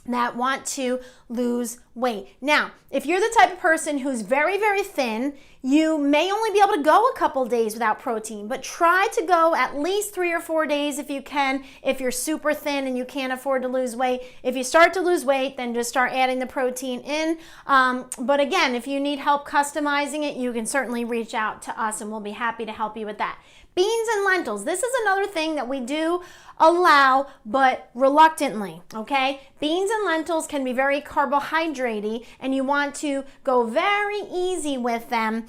that want to lose weight. Now, if you're the type of person who's very, very thin, you may only be able to go a couple days without protein, but try to go at least 3 or 4 days if you can, if you're super thin and you can't afford to lose weight. If you start to lose weight, then just start adding the protein in. But again, if you need help customizing it, you can certainly reach out to us and we'll be happy to help you with that. Beans and lentils. This is another thing that we do allow, but reluctantly, okay? Beans and lentils can be very carbohydrate-y, and you want to go very easy with them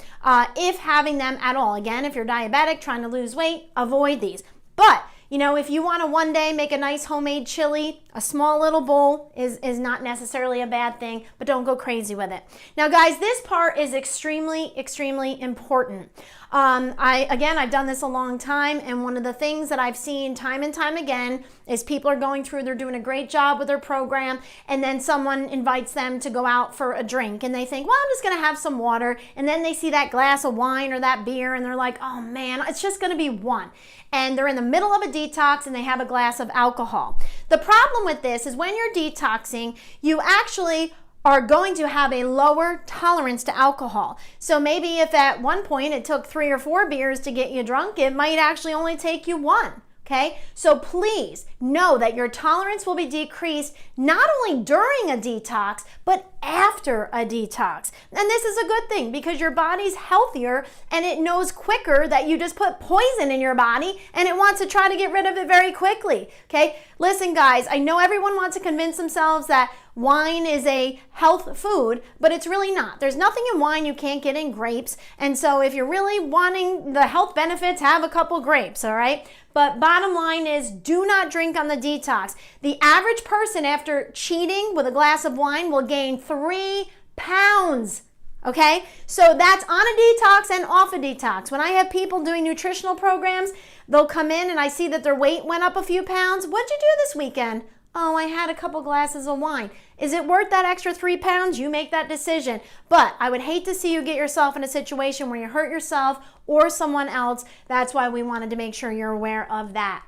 if having them at all. Again, if you're diabetic, trying to lose weight, avoid these. But if you want to one day make a nice homemade chili, a small little bowl is not necessarily a bad thing, but don't go crazy with it. Now, guys, this part is extremely important. I've done this a long time, and one of the things that I've seen time and time again is people are going through, they're doing a great job with their program, and then someone invites them to go out for a drink, and they think, well, I'm just going to have some water, and then they see that glass of wine or that beer, and they're like, oh man, it's just going to be one. And they're in the middle of a detox, and they have a glass of alcohol. The problem with this is when you're detoxing, you actually are going to have a lower tolerance to alcohol. So maybe if at one point it took 3 or 4 beers to get you drunk, it might actually only take you 1. Okay, so please know that your tolerance will be decreased not only during a detox, but after a detox. And this is a good thing because your body's healthier and it knows quicker that you just put poison in your body and it wants to try to get rid of it very quickly. Okay, listen guys, I know everyone wants to convince themselves that wine is a health food, but it's really not. There's nothing in wine you can't get in grapes. And so if you're really wanting the health benefits, have a couple grapes, all right? But bottom line is, do not drink on the detox. The average person after cheating with a glass of wine will gain 3 pounds. Okay? So that's on a detox and off a detox. When I have people doing nutritional programs, they'll come in and I see that their weight went up a few pounds. What'd you do this weekend? Oh, I had a couple glasses of wine. Is it worth that extra 3 pounds? You make that decision. But I would hate to see you get yourself in a situation where you hurt yourself or someone else. That's why we wanted to make sure you're aware of that.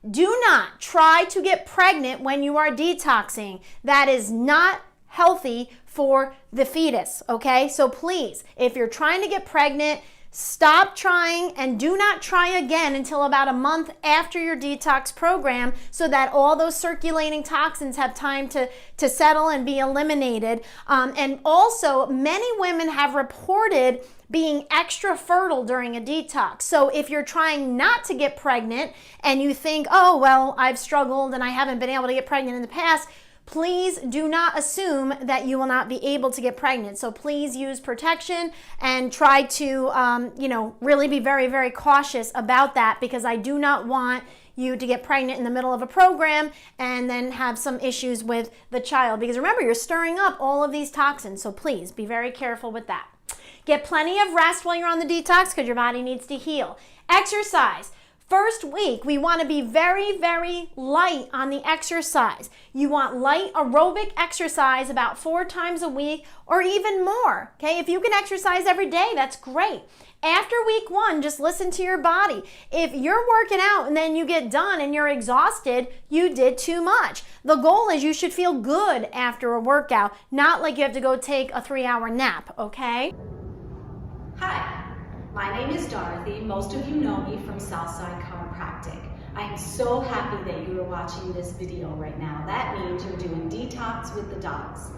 Do not try to get pregnant when you are detoxing. That is not healthy for the fetus, okay? So please, if you're trying to get pregnant, stop trying and do not try again until about a month after your detox program so that all those circulating toxins have time to settle and be eliminated. And also, many women have reported being extra fertile during a detox. So if you're trying not to get pregnant and you think, oh, well, I've struggled and I haven't been able to get pregnant in the past, please do not assume that you will not be able to get pregnant. So please use protection and try to, really be very, very cautious about that, because I do not want you to get pregnant in the middle of a program and then have some issues with the child. Because remember, you're stirring up all of these toxins. So please be very careful with that. Get plenty of rest while you're on the detox because your body needs to heal. Exercise. First week, we want to be very, very light on the exercise. You want light aerobic exercise about 4 times a week or even more. Okay, if you can exercise every day, that's great. After week 1, just listen to your body. If you're working out and then you get done and you're exhausted, you did too much. The goal is you should feel good after a workout, not like you have to go take a 3-hour nap, okay? Hi, my name is Dorothy. Most of you know me from Southside Chiropractic. I am so happy that you are watching this video right now. That means you're doing Detox with the docs.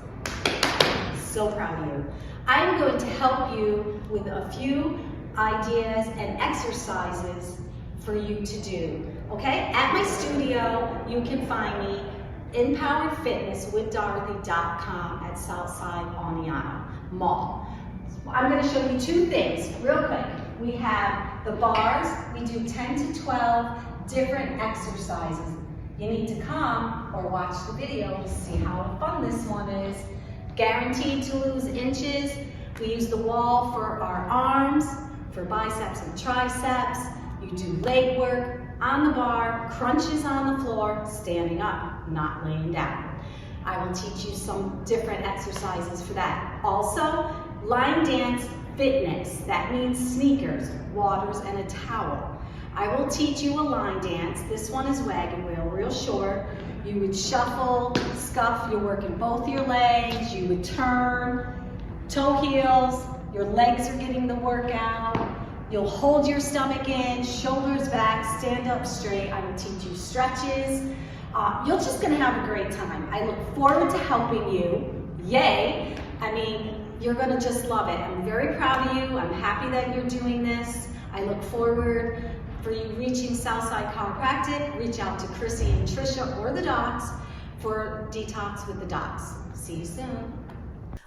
So proud of you. I'm going to help you with a few ideas and exercises for you to do. Okay? At my studio, you can find me empoweredfitnesswithdorothy.com at Southside Oniana Mall. I'm going to show you 2 things real quick. We have the bars. We do 10 to 12 different exercises. You need to come or watch the video to see how fun this one is. Guaranteed to lose inches. We use the wall for our arms, for biceps and triceps. You do leg work on the bar, crunches on the floor, standing up, not laying down. I will teach you some different exercises for that. Also, line dance fitness. That means sneakers, waters, and a towel. I will teach you a line dance. This one is wagon wheel, real short. You would shuffle, scuff, you're working both your legs, you would turn, toe heels, your legs are getting the workout. You'll hold your stomach in, shoulders back, stand up straight. I will teach you stretches. You're just gonna have a great time. I look forward to helping you. Yay! I mean, you're gonna just love it. I'm very proud of you. I'm happy that you're doing this. I look forward for you reaching Southside Chiropractic. Reach out to Chrissy and Trisha or the docs for Detox with the docs. See you soon.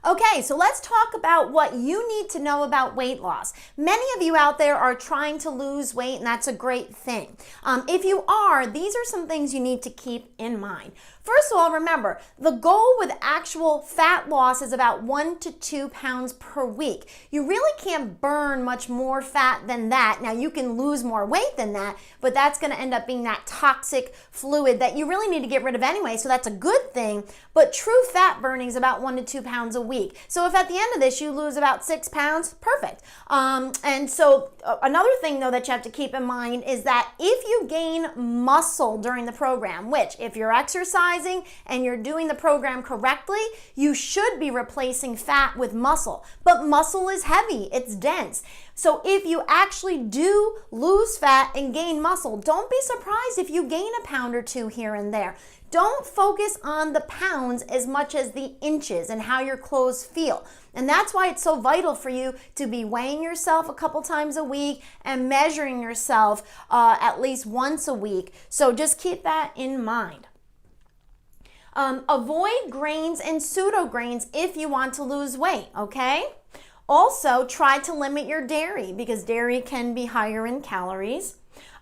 Okay, so let's talk about what you need to know about weight loss. Many of you out there are trying to lose weight, and that's a great thing. If you are, these are some things you need to keep in mind. First of all, remember, the goal with actual fat loss is about 1 to 2 pounds per week. You really can't burn much more fat than that. Now, you can lose more weight than that, but that's going to end up being that toxic fluid that you really need to get rid of anyway, so that's a good thing. But true fat burning is about 1 to 2 pounds a week. So if at the end of this you lose about 6 pounds, perfect. And so another thing, though, that you have to keep in mind is that if you gain muscle during the program, which if you're exercising and you're doing the program correctly, you should be replacing fat with muscle. But muscle is heavy, it's dense. So if you actually do lose fat and gain muscle, don't be surprised if you gain a pound or 2 here and there. Don't focus on the pounds as much as the inches and how your clothes feel. And that's why it's so vital for you to be weighing yourself a couple times a week and measuring yourself at least once a week. So just keep that in mind. Avoid grains and pseudo grains if you want to lose weight, okay? Also, try to limit your dairy because dairy can be higher in calories.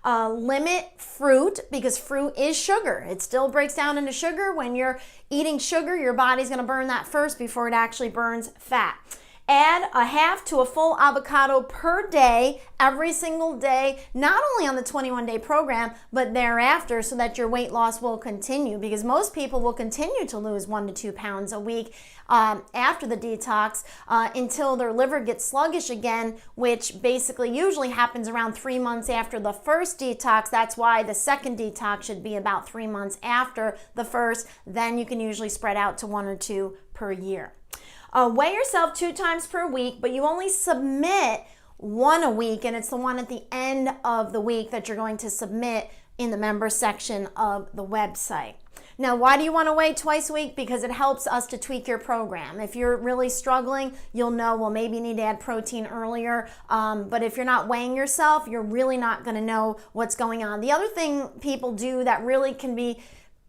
Limit fruit because fruit is sugar. It still breaks down into sugar. When you're eating sugar, your body's going to burn that first before it actually burns fat. Add a half to a full avocado per day, every single day, not only on the 21-day program, but thereafter, so that your weight loss will continue, because most people will continue to lose 1 to 2 pounds a week after the detox until their liver gets sluggish again, which basically usually happens around 3 months after the first detox. That's why the second detox should be about 3 months after the first. Then you can usually spread out to 1 or 2 per year. Weigh yourself 2 times per week, but you only submit 1 a week, and it's the one at the end of the week that you're going to submit in the member section of the website. Now, why do you want to weigh twice a week? Because it helps us to tweak your program. If you're really struggling, you'll know, well, maybe you need to add protein earlier. But if you're not weighing yourself, you're really not going to know what's going on. The other thing people do that really can be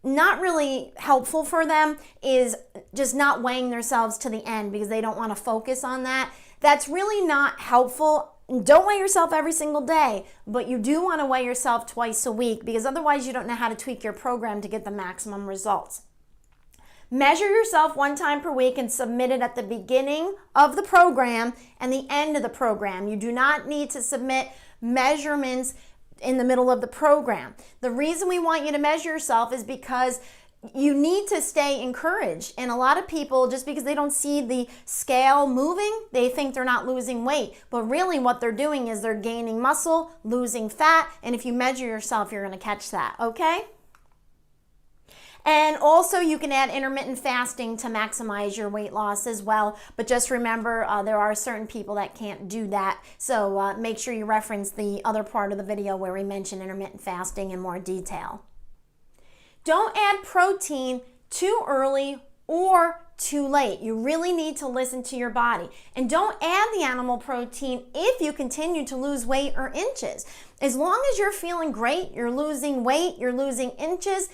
not really helpful for them is just not weighing themselves to the end because they don't want to focus on that. That's really not helpful. Don't weigh yourself every single day, but you do want to weigh yourself twice a week because otherwise you don't know how to tweak your program to get the maximum results. Measure yourself 1 time per week and submit it at the beginning of the program and the end of the program. You do not need to submit measurements in the middle of the program. The reason we want you to measure yourself is because you need to stay encouraged. And a lot of people, just because they don't see the scale moving, they think they're not losing weight. But really what they're doing is they're gaining muscle, losing fat, and if you measure yourself, you're going to catch that, okay? And also you can add intermittent fasting to maximize your weight loss as well. But just remember, there are certain people that can't do that. So make sure you reference the other part of the video where we mention intermittent fasting in more detail. Don't add protein too early or too late. You really need to listen to your body. And don't add the animal protein if you continue to lose weight or inches. As long as you're feeling great, you're losing weight, you're losing inches,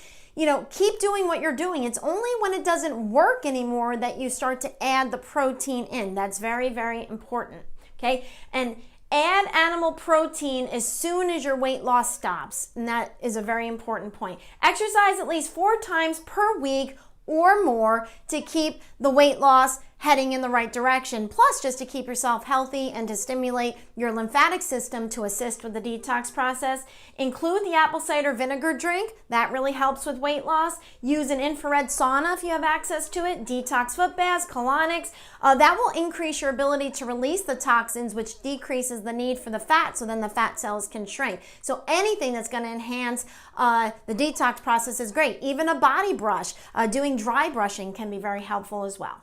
keep doing what you're doing. It's only when it doesn't work anymore that you start to add the protein in. That's very, very important, okay? And add animal protein as soon as your weight loss stops, and that is a very important point. Exercise at least 4 times per week or more to keep the weight loss heading in the right direction, plus just to keep yourself healthy and to stimulate your lymphatic system to assist with the detox process. Include the apple cider vinegar drink. That really helps with weight loss. Use an infrared sauna if you have access to it. Detox foot baths, colonics. That will increase your ability to release the toxins, which decreases the need for the fat, so then the fat cells can shrink. So anything that's going to enhance the detox process is great. Even a body brush, doing dry brushing can be very helpful as well.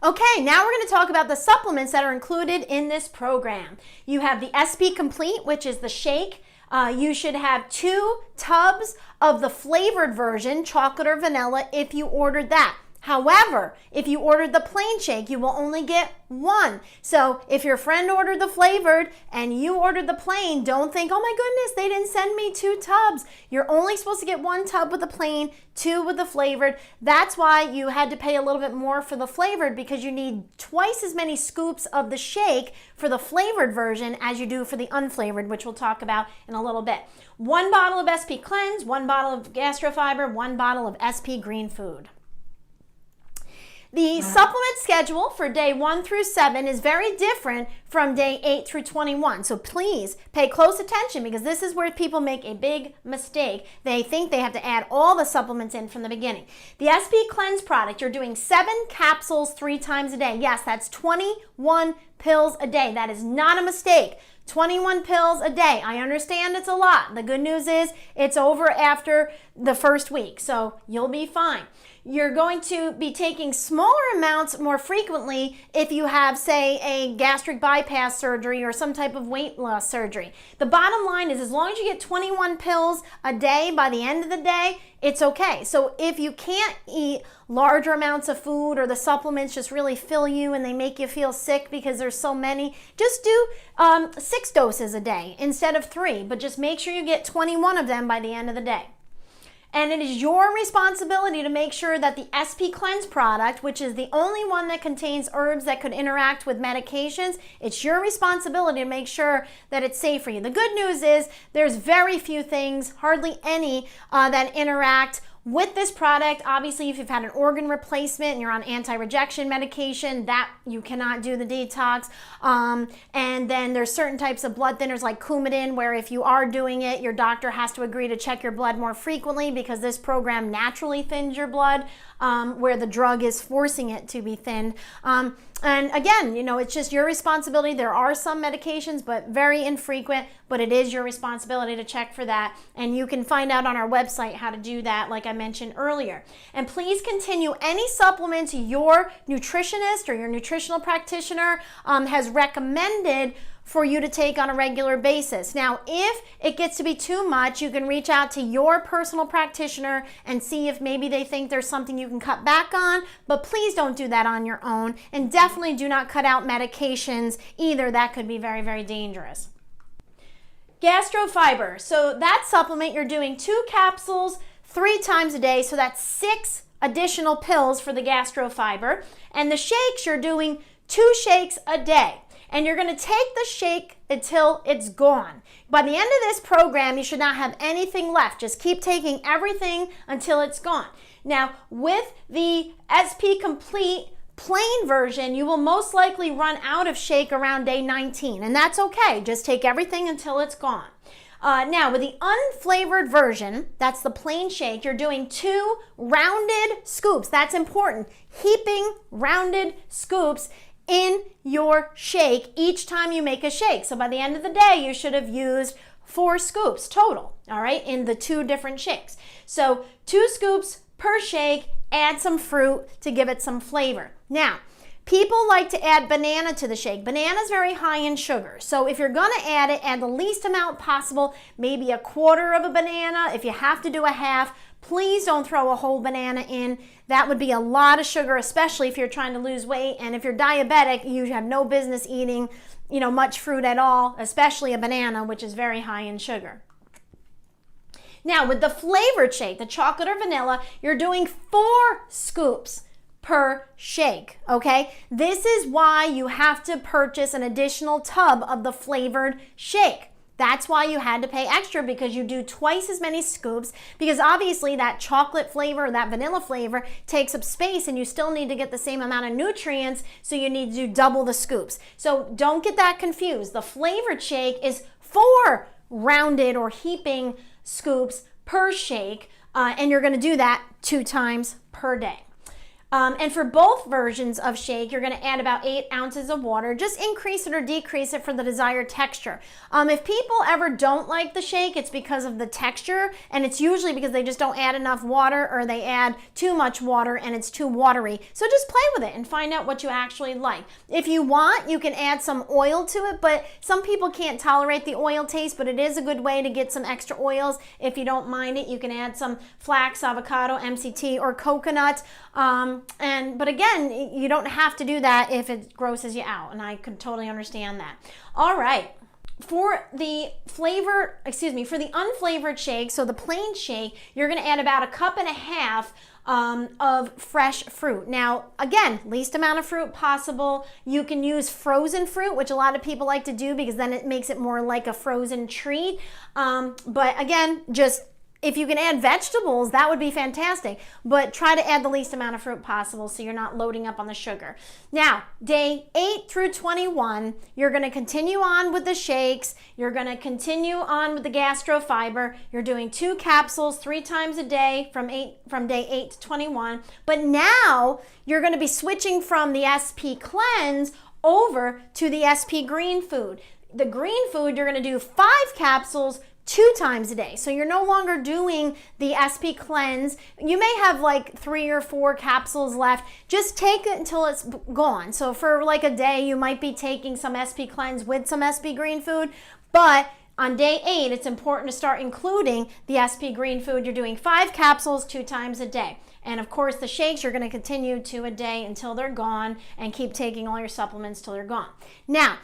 Okay, now we're going to talk about the supplements that are included in this program. You have the SP Complete, which is the shake. You should have 2 tubs of the flavored version, chocolate or vanilla, if you ordered that. However, if you ordered the plain shake, you will only get 1. So if your friend ordered the flavored and you ordered the plain, don't think, oh my goodness, they didn't send me 2 tubs. You're only supposed to get 1 tub with the plain, 2 with the flavored. That's why you had to pay a little bit more for the flavored, because you need twice as many scoops of the shake for the flavored version as you do for the unflavored, which we'll talk about in a little bit. 1 bottle of SP Cleanse, 1 bottle of Gastrofiber, 1 bottle of SP Green Food. The supplement schedule for day 1 through 7 is very different from day 8 through 21. So please pay close attention, because this is where people make a big mistake. They think they have to add all the supplements in from the beginning. The SP Cleanse product, you're doing 7 capsules 3 times a day. Yes, that's 21 pills a day. That is not a mistake. 21 pills a day. I understand it's a lot. The good news is it's over after the first week, so you'll be fine. You're going to be taking smaller amounts more frequently if you have, say, a gastric bypass surgery or some type of weight loss surgery. The bottom line is, as long as you get 21 pills a day by the end of the day, it's okay. So if you can't eat larger amounts of food, or the supplements just really fill you and they make you feel sick because there's so many, just do 6 doses a day instead of 3, but just make sure you get 21 of them by the end of the day. And it is your responsibility to make sure that the SP Cleanse product, which is the only one that contains herbs that could interact with medications, it's your responsibility to make sure that it's safe for you. The good news is there's very few things, hardly any, that interact with this product. Obviously, if you've had an organ replacement and you're on anti-rejection medication, that you cannot do the detox. And then there's certain types of blood thinners like Coumadin, where if you are doing it, your doctor has to agree to check your blood more frequently, because this program naturally thins your blood, where the drug is forcing it to be thinned. And again, it's just your responsibility. There are some medications, but very infrequent, but it is your responsibility to check for that. And you can find out on our website how to do that, like I mentioned earlier. And please continue any supplements your nutritionist or your nutritional practitioner has recommended for you to take on a regular basis. Now, if it gets to be too much, you can reach out to your personal practitioner and see if maybe they think there's something you can cut back on, but please don't do that on your own, and definitely do not cut out medications either. That could be very, very dangerous. Gastrofiber. So that supplement, you're doing 2 capsules 3 times a day, so that's 6 additional pills for the gastrofiber. And the shakes, you're doing 2 shakes a day. And you're going to take the shake until it's gone. By the end of this program, you should not have anything left. Just keep taking everything until it's gone. Now, with the SP Complete plain version, you will most likely run out of shake around day 19, and that's okay. Just take everything until it's gone. Now, with the unflavored version, that's the plain shake, you're doing 2 rounded scoops. That's important. Heaping rounded scoops in your shake each time you make a shake. So by the end of the day, you should have used 4 scoops total, all right, in the 2 different shakes. So 2 scoops per shake, add some fruit to give it some flavor. Now, people like to add banana to the shake. Banana is very high in sugar. So if you're gonna add it, add the least amount possible, maybe a quarter of a banana. If you have to do a half, please don't throw a whole banana in. That would be a lot of sugar, especially if you're trying to lose weight. And if you're diabetic, you have no business eating, much fruit at all, especially a banana, which is very high in sugar. Now, with the flavored shake, the chocolate or vanilla, you're doing 4 scoops per shake, okay? This is why you have to purchase an additional tub of the flavored shake. That's why you had to pay extra, because you do twice as many scoops, because obviously that chocolate flavor, that vanilla flavor takes up space, and you still need to get the same amount of nutrients, so you need to do double the scoops. So don't get that confused. The flavored shake is 4 rounded or heaping scoops per shake, and you're going to do that 2 times per day. And for both versions of shake, you're going to add about 8 ounces of water. Just increase it or decrease it for the desired texture. If people ever don't like the shake, it's because of the texture, and it's usually because they just don't add enough water, or they add too much water and it's too watery. So just play with it and find out what you actually like. If you want, you can add some oil to it, but some people can't tolerate the oil taste, but it is a good way to get some extra oils. If you don't mind it, you can add some flax, avocado, MCT, or coconut. But again, you don't have to do that if it grosses you out, and I could totally understand that. All right. For the unflavored shake, so the plain shake, you're going to add about 1.5 cups of fresh fruit. Now, again, least amount of fruit possible. You can use frozen fruit, which a lot of people like to do, because then it makes it more like a frozen treat. But again, just if you can add vegetables, that would be fantastic, but try to add the least amount of fruit possible so you're not loading up on the sugar. Now, day 8 through 21, you're going to continue on with the shakes. You're going to continue on with the gastrofiber. You're doing 2 capsules 3 times a day from day 8 to 21. But now you're going to be switching from the SP Cleanse over to the SP Green Food. The green food, you're going to do 5 capsules 2 times a day. So you're no longer doing the SP Cleanse. You may have like 3 or 4 capsules left. Just take it until it's gone. So for like a day, you might be taking some SP Cleanse with some SP Green Food, but on day 8, it's important to start including the SP Green Food. You're doing 5 capsules 2 times a day. And of course, the shakes, you're going to continue 2 a day until they're gone, and keep taking all your supplements till they're gone. Now,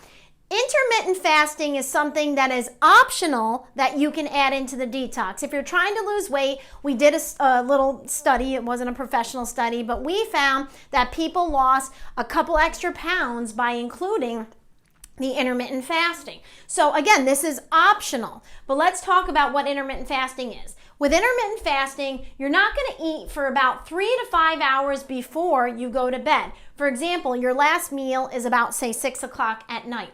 intermittent fasting is something that is optional that you can add into the detox. If you're trying to lose weight, we did a little study. It wasn't a professional study, but we found that people lost a couple extra pounds by including the intermittent fasting. So again, this is optional, but let's talk about what intermittent fasting is. With intermittent fasting, you're not going to eat for about 3 to 5 hours before you go to bed. For example, your last meal is about, say, 6 o'clock at night.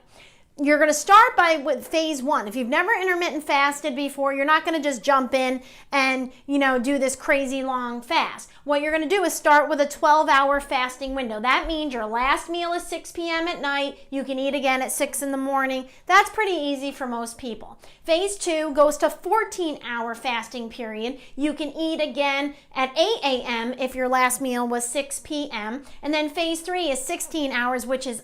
You're going to start with phase 1. If you've never intermittent fasted before, you're not going to just jump in and, do this crazy long fast. What you're going to do is start with a 12-hour fasting window. That means your last meal is 6 p.m. at night. You can eat again at 6 in the morning. That's pretty easy for most people. Phase 2 goes to 14-hour fasting period. You can eat again at 8 a.m. if your last meal was 6 p.m. And then phase 3 is 16 hours, which is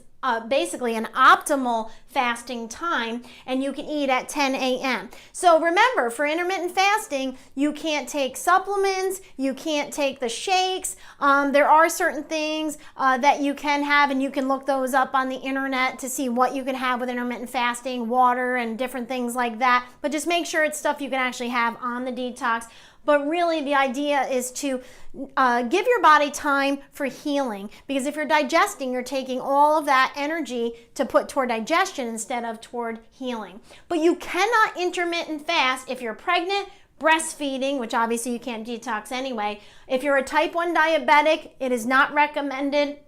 basically an optimal fasting time, and you can eat at 10 a.m. So remember, for intermittent fasting, you can't take supplements, you can't take the shakes. There are certain things that you can have, and you can look those up on the internet to see what you can have with intermittent fasting, water and different things like that. But just make sure it's stuff you can actually have on the detox. But really, the idea is to give your body time for healing, because if you're digesting, you're taking all of that energy to put toward digestion instead of toward healing. But you cannot intermittent fast if you're pregnant, breastfeeding, which obviously you can't detox anyway. If you're a type 1 diabetic, it is not recommended.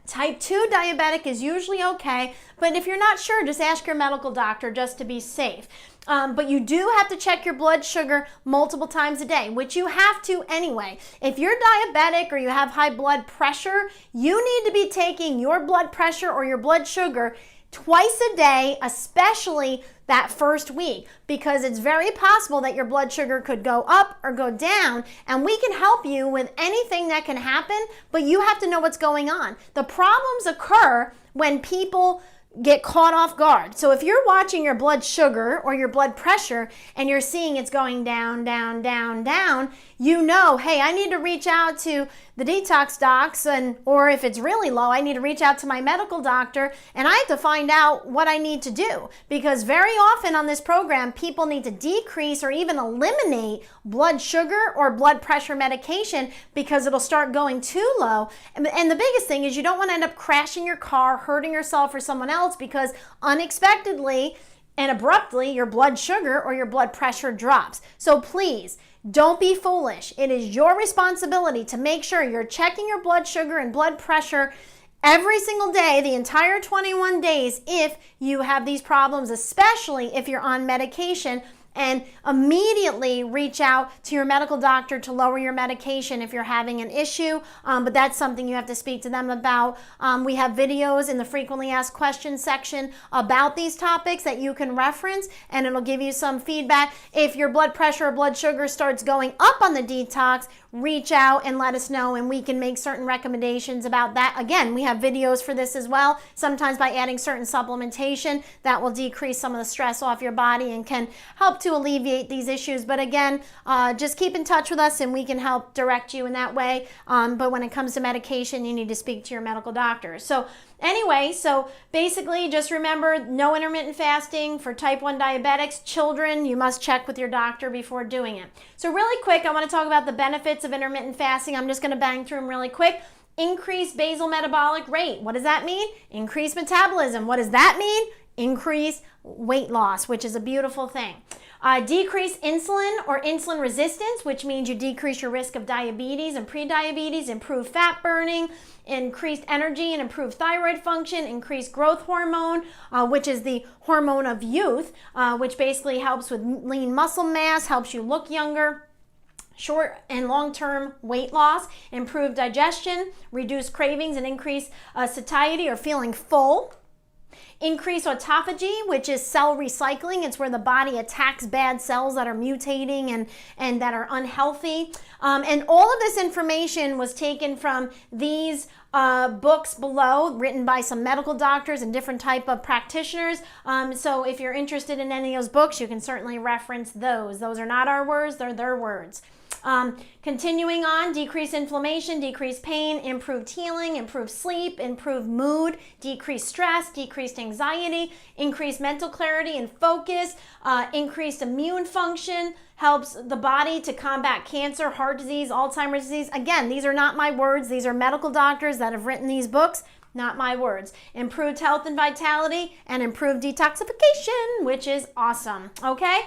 Type 2 diabetic is usually okay, but if you're not sure, just ask your medical doctor just to be safe. But you do have to check your blood sugar multiple times a day, which you have to anyway. If you're diabetic or you have high blood pressure, you need to be taking your blood pressure or your blood sugar twice a day, especially that first week, because it's very possible that your blood sugar could go up or go down, and we can help you with anything that can happen, but you have to know what's going on. The problems occur when people get caught off guard. So if you're watching your blood sugar or your blood pressure and you're seeing it's going down, down, down, down, you know, hey, I need to reach out to the detox docs, or if it's really low, I need to reach out to my medical doctor, and I have to find out what I need to do, because very often on this program, people need to decrease or even eliminate blood sugar or blood pressure medication because it'll start going too low. And the biggest thing is you don't want to end up crashing your car, hurting yourself or someone else, because unexpectedly and abruptly your blood sugar or your blood pressure drops. So please, don't be foolish. It is your responsibility to make sure you're checking your blood sugar and blood pressure every single day, the entire 21 days, if you have these problems, especially if you're on medication, and immediately reach out to your medical doctor to lower your medication if you're having an issue. But that's something you have to speak to them about. We have videos in the frequently asked questions section about these topics that you can reference, and it'll give you some feedback. If your blood pressure or blood sugar starts going up on the detox, reach out and let us know, and we can make certain recommendations about that. Again, we have videos for this as well. Sometimes by adding certain supplementation, that will decrease some of the stress off your body and can help to alleviate these issues. But again, just keep in touch with us and we can help direct you in that way. But when it comes to medication, you need to speak to your medical doctor. So anyway, so basically just remember, no intermittent fasting for type 1 diabetics. Children, you must check with your doctor before doing it. So really quick, I want to talk about the benefits of intermittent fasting. I'm just going to bang through them really quick. Increased basal metabolic rate. What does that mean? Increased metabolism. What does that mean? Increased weight loss, which is a beautiful thing. Decrease insulin or insulin resistance, which means you decrease your risk of diabetes and prediabetes, improve fat burning, increased energy and improved thyroid function, increased growth hormone, which is the hormone of youth, which basically helps with lean muscle mass, helps you look younger. Short and long-term weight loss, improved digestion, reduce cravings and increase satiety or feeling full. Increase autophagy, which is cell recycling. It's where the body attacks bad cells that are mutating and that are unhealthy. And all of this information was taken from these books below, written by some medical doctors and different type of practitioners. So if you're interested in any of those books, you can certainly reference those. Those are not our words, they're their words. Continuing on, decrease inflammation, decrease pain, improved healing, improved sleep, improved mood, decreased stress, decreased anxiety, increased mental clarity and focus, increased immune function, helps the body to combat cancer, heart disease, Alzheimer's disease. Again, these are not my words. These are medical doctors that have written these books. Not my words. Improved health and vitality and improved detoxification, which is awesome. Okay?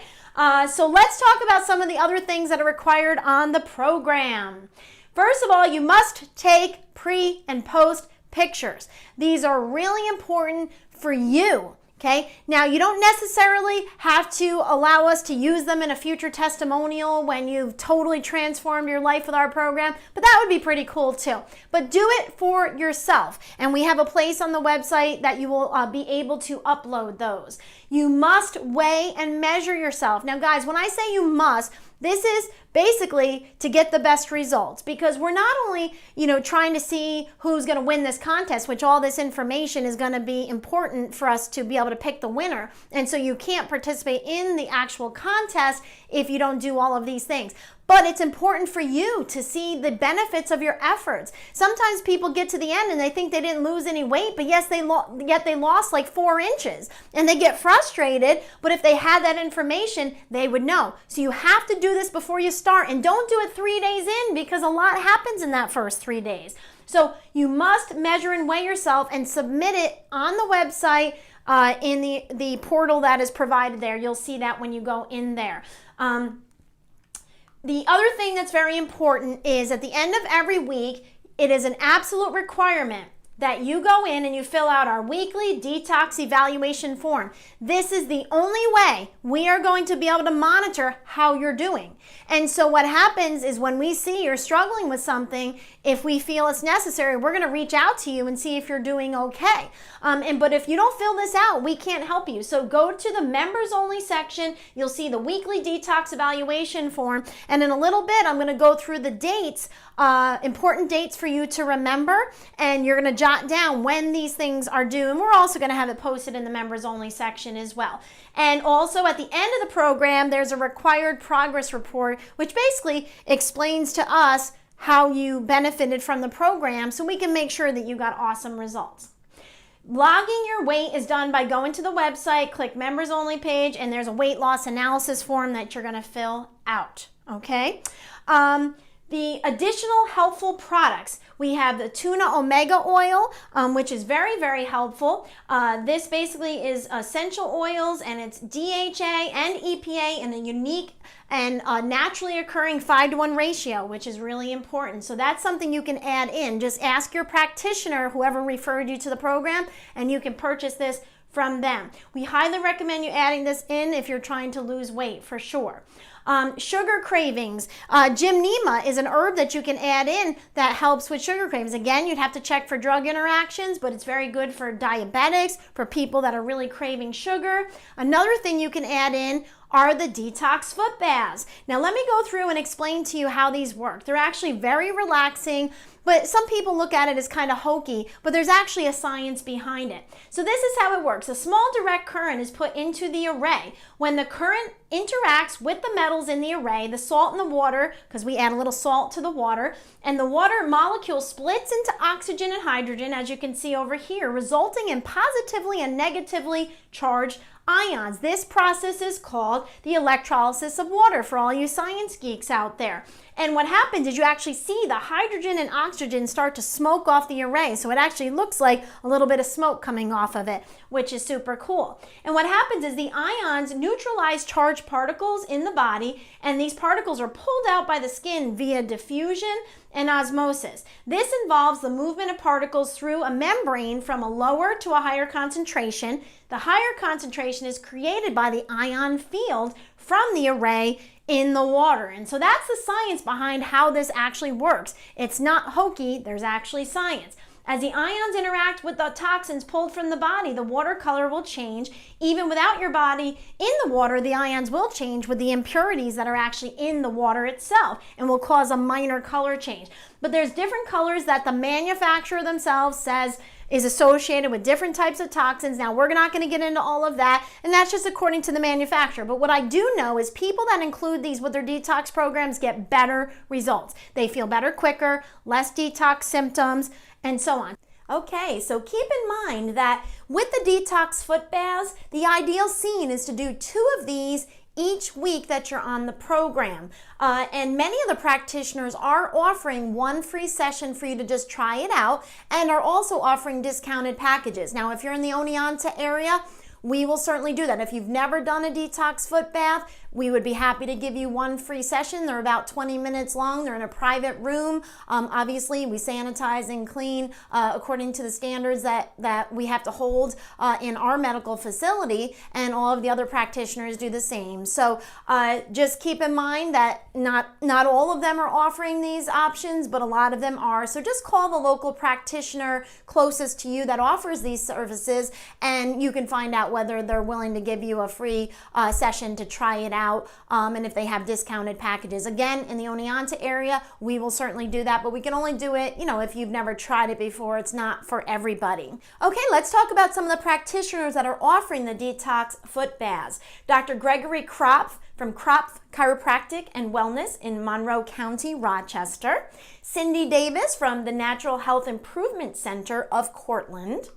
So let's talk about some of the other things that are required on the program. First of all, you must take pre and post pictures. These are really important for you. Okay, now you don't necessarily have to allow us to use them in a future testimonial when you've totally transformed your life with our program, but that would be pretty cool too. But do it for yourself, and we have a place on the website that you will be able to upload those. You must weigh and measure yourself. Now, guys, when I say you must, this is basically to get the best results, because we're not only, trying to see who's going to win this contest, which all this information is going to be important for us to be able to pick the winner. And so you can't participate in the actual contest if you don't do all of these things. But it's important for you to see the benefits of your efforts. Sometimes people get to the end and they think they didn't lose any weight, but yet they lost like 4 inches. And they get frustrated, but if they had that information, they would know. So you have to do this before you start, and don't do it 3 days in, because a lot happens in that first 3 days. So you must measure and weigh yourself and submit it on the website in the portal that is provided there. You'll see that when you go in there. The other thing that's very important is at the end of every week, it is an absolute requirement that you go in and you fill out our weekly detox evaluation form. This is the only way we are going to be able to monitor how you're doing. And so what happens is when we see you're struggling with something, if we feel it's necessary, we're going to reach out to you and see if you're doing okay. But if you don't fill this out, we can't help you. So go to the members only section. You'll see the weekly detox evaluation form. And in a little bit, I'm going to go through the dates, important dates for you to remember. And you're going to jot down when these things are due. And we're also going to have it posted in the members only section as well. And also at the end of the program, there's a required progress report, which basically explains to us how you benefited from the program so we can make sure that you got awesome results. Logging your weight is done by going to the website, click members only page, and there's a weight loss analysis form that you're going to fill out. Okay? The additional helpful products, we have the tuna omega oil, which is very, very helpful. This basically is essential oils, and it's DHA and EPA in a unique and naturally occurring 5-to-1 ratio, which is really important. So that's something you can add in. Just ask your practitioner, whoever referred you to the program, and you can purchase this from them. We highly recommend you adding this in if you're trying to lose weight, for sure. Sugar cravings. Gymnema is an herb that you can add in that helps with sugar cravings. Again, you'd have to check for drug interactions, but it's very good for diabetics, for people that are really craving sugar. Another thing you can add in are the detox foot baths. Now let me go through and explain to you how these work. They're actually very relaxing, but some people look at it as kind of hokey, but there's actually a science behind it. So this is how it works. A small direct current is put into the array. When the current interacts with the metals in the array, the salt and the water, because we add a little salt to the water, and the water molecule splits into oxygen and hydrogen, as you can see over here, resulting in positively and negatively charged ions. This process is called the electrolysis of water for all you science geeks out there. And what happens is you actually see the hydrogen and oxygen start to smoke off the array. So it actually looks like a little bit of smoke coming off of it, which is super cool. And what happens is the ions neutralize charged particles in the body, and these particles are pulled out by the skin via diffusion and osmosis. This involves the movement of particles through a membrane from a lower to a higher concentration. The higher concentration is created by the ion field from the array in the water. And so that's the science behind how this actually works. It's not hokey, there's actually science. As the ions interact with the toxins pulled from the body, the water color will change. Even without your body in the water, the ions will change with the impurities that are actually in the water itself and will cause a minor color change. But there's different colors that the manufacturer themselves says is associated with different types of toxins. Now, we're not going to get into all of that, and that's just according to the manufacturer. But what I do know is people that include these with their detox programs get better results. They feel better quicker, less detox symptoms, and so on. Okay, so keep in mind that with the detox foot baths, the ideal scene is to do 2 of these each week that you're on the program. And many of the practitioners are offering 1 free session for you to just try it out, and are also offering discounted packages. Now, if you're in the Oneonta area, we will certainly do that. If you've never done a detox foot bath, we would be happy to give you 1 free session. They're about 20 minutes long. They're in a private room. Obviously, we sanitize and clean according to the standards that we have to hold in our medical facility, and all of the other practitioners do the same. So just keep in mind that not all of them are offering these options, but a lot of them are. So just call the local practitioner closest to you that offers these services, and you can find out out whether they're willing to give you a free session to try it out, and if they have discounted packages. Again, in the Oneonta area, we will certainly do that, but we can only do it, if you've never tried it before. It's not for everybody. Okay, let's talk about some of the practitioners that are offering the Detox foot baths. Dr. Gregory Kropf from Kropf Chiropractic and Wellness in Monroe County, Rochester. Cindy Davis from the Natural Health Improvement Center of Cortland.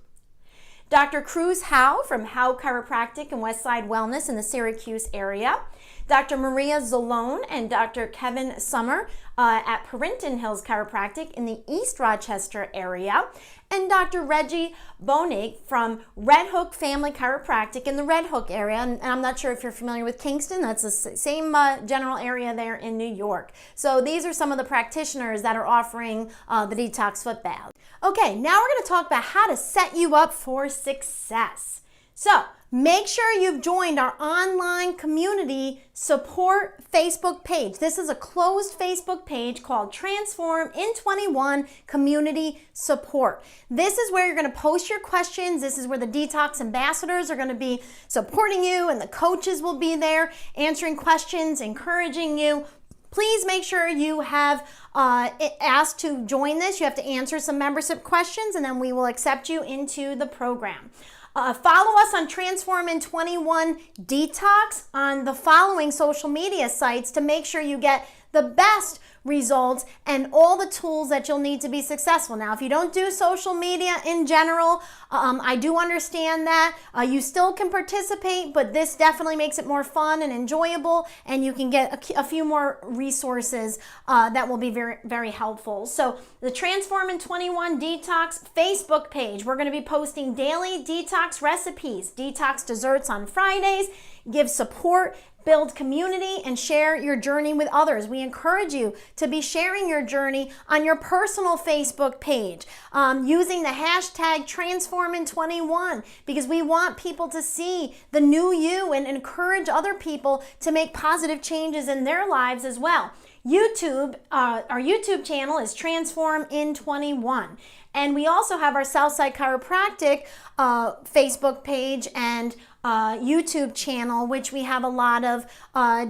Dr. Cruz Howe from Howe Chiropractic and Westside Wellness in the Syracuse area. Dr. Maria Zalone and Dr. Kevin Summer at Perinton Hills Chiropractic in the East Rochester area. And Dr. Reggie Bonig from Red Hook Family Chiropractic in the Red Hook area. And I'm not sure if you're familiar with Kingston. That's the same general area there in New York. So these are some of the practitioners that are offering the Detox foot bath. Okay, now we're going to talk about how to set you up for success. So make sure you've joined our online community support Facebook page. This is a closed Facebook page called Transform in 21 Community Support. This is where you're going to post your questions. This is where the Detox ambassadors are going to be supporting you, and the coaches will be there answering questions, encouraging you. Please make sure you have asked to join this. You have to answer some membership questions, and then we will accept you into the program. Follow us on Transform in 21 Detox on the following social media sites to make sure you get the best results and all the tools that you'll need to be successful. Now, if you don't do social media in general, I do understand that. You still can participate, but this definitely makes it more fun and enjoyable, and you can get a few more resources that will be very, very helpful. So the Transform in 21 Detox Facebook page, we're going to be posting daily detox recipes, detox desserts on Fridays, give support, build community, and share your journey with others. We encourage you to be sharing your journey on your personal Facebook page using the hashtag TransformIn21, because we want people to see the new you and encourage other people to make positive changes in their lives as well. YouTube, our YouTube channel is Transform in 21. And we also have our Southside Chiropractic Facebook page and YouTube channel, which we have a lot of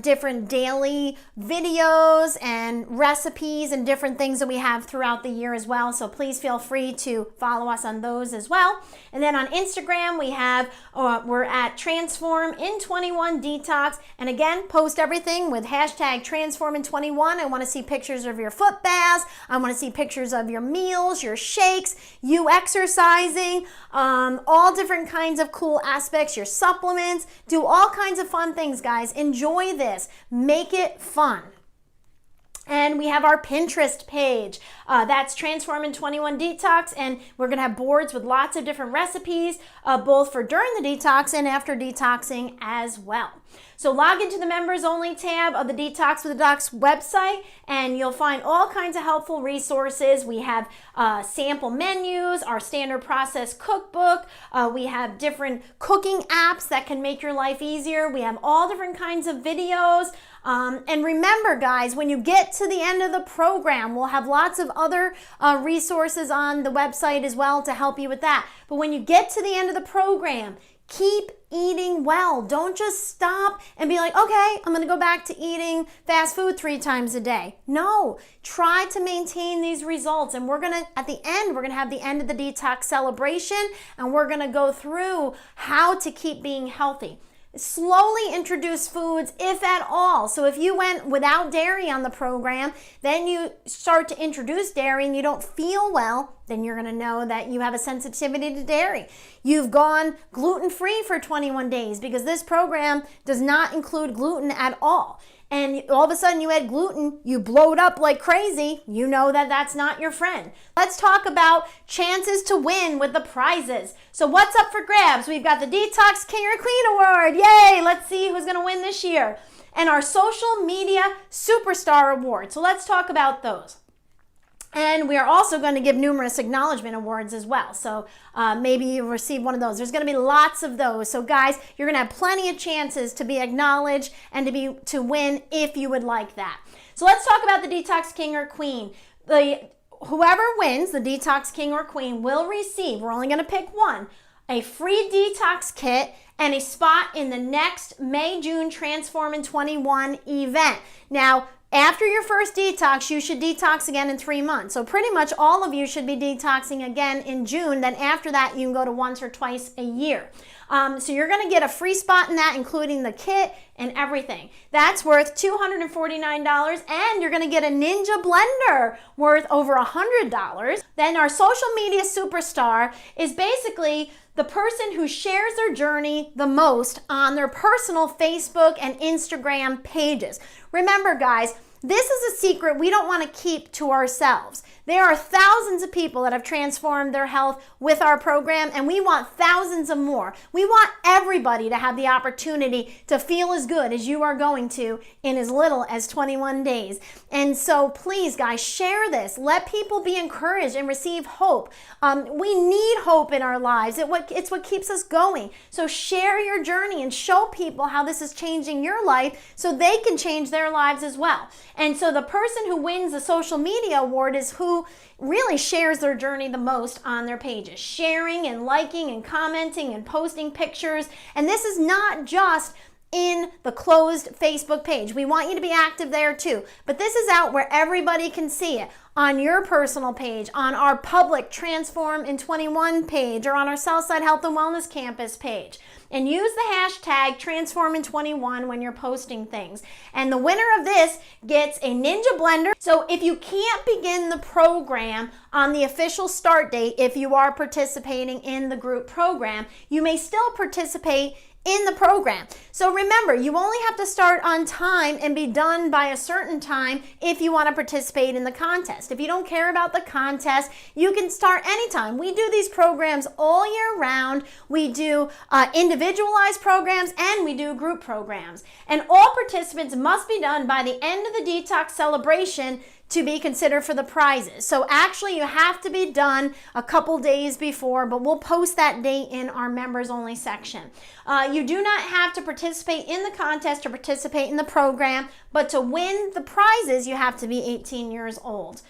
different daily videos and recipes and different things that we have throughout the year as well. So please feel free to follow us on those as well. And then on Instagram, we have, we're at Transform in 21 Detox. And again, post everything with hashtag Transform in 21. I want to see pictures of your foot baths. I want to see pictures of your meals, your shakes, you exercising, all different kinds of cool aspects, your supplements. Do all kinds of fun things, guys. Enjoy this. Make it fun. And we have our Pinterest page. That's Transform in 21 Detox, and we're going to have boards with lots of different recipes, both for during the detox and after detoxing as well. So log into the members only tab of the Detox with the Docs website, and you'll find all kinds of helpful resources. We have sample menus, our standard process cookbook. We have different cooking apps that can make your life easier. We have all different kinds of videos. And remember, guys, when you get to the end of the program, we'll have lots of other resources on the website as well to help you with that. But when you get to the end of the program, keep eating well. Don't just stop and be like, okay, I'm going to go back to eating fast food 3 times a day. No, try to maintain these results. And we're going to, at the end, we're going to have the end of the detox celebration, and we're going to go through how to keep being healthy. Slowly introduce foods, if at all. So if you went without dairy on the program, then you start to introduce dairy and you don't feel well, then you're going to know that you have a sensitivity to dairy. You've gone gluten-free for 21 days because this program does not include gluten at all. And all of a sudden you add gluten, you blow it up like crazy, you know that that's not your friend. Let's talk about chances to win with the prizes. So what's up for grabs? We've got the Detox King or Queen Award. Yay! Let's see who's going to win this year. And our Social Media Superstar Award. So let's talk about those. And we are also going to give numerous acknowledgement awards as well. So maybe you receive one of those. There's going to be lots of those. So guys, you're going to have plenty of chances to be acknowledged and to win if you would like that. So let's talk about the Detox King or Queen. Whoever wins, the Detox King or Queen, will receive, we're only going to pick one, a free detox kit and a spot in the next May-June Transform in 21 event. Now, after your first detox, you should detox again in 3 months. So pretty much all of you should be detoxing again in June. Then after that, you can go to once or twice a year. So you're going to get a free spot in that, including the kit and everything. That's worth $249, and you're going to get a Ninja blender worth over $100. Then our social media superstar is basically the person who shares their journey the most on their personal Facebook and Instagram pages. Remember, guys, this is a secret we don't want to keep to ourselves. There are thousands of people that have transformed their health with our program, and we want thousands of more. We want everybody to have the opportunity to feel as good as you are going to in as little as 21 days. And so please, guys, share this. Let people be encouraged and receive hope. We need hope in our lives. It's what keeps us going. So share your journey and show people how this is changing your life so they can change their lives as well. And so the person who wins the social media award is who really shares their journey the most on their pages, sharing and liking and commenting and posting pictures. And this is not just in the closed Facebook page. We want you to be active there too. But this is out where everybody can see it. On your personal page, on our public Transform in 21 page, or on our Southside Health and Wellness Campus page. And use the hashtag Transform in 21 when you're posting things. And the winner of this gets a Ninja blender. So if you can't begin the program on the official start date, if you are participating in the group program, you may still participate in the program. So remember, you only have to start on time and be done by a certain time if you want to participate in the contest. If you don't care about the contest, you can start anytime. We do these programs all year round. We do individualized programs, and we do group programs. And all participants must be done by the end of the detox celebration to be considered for the prizes. So actually you have to be done a couple days before, but we'll post that date in our members only section. You do not have to participate in the contest to participate in the program, but to win the prizes, you have to be 18 years old.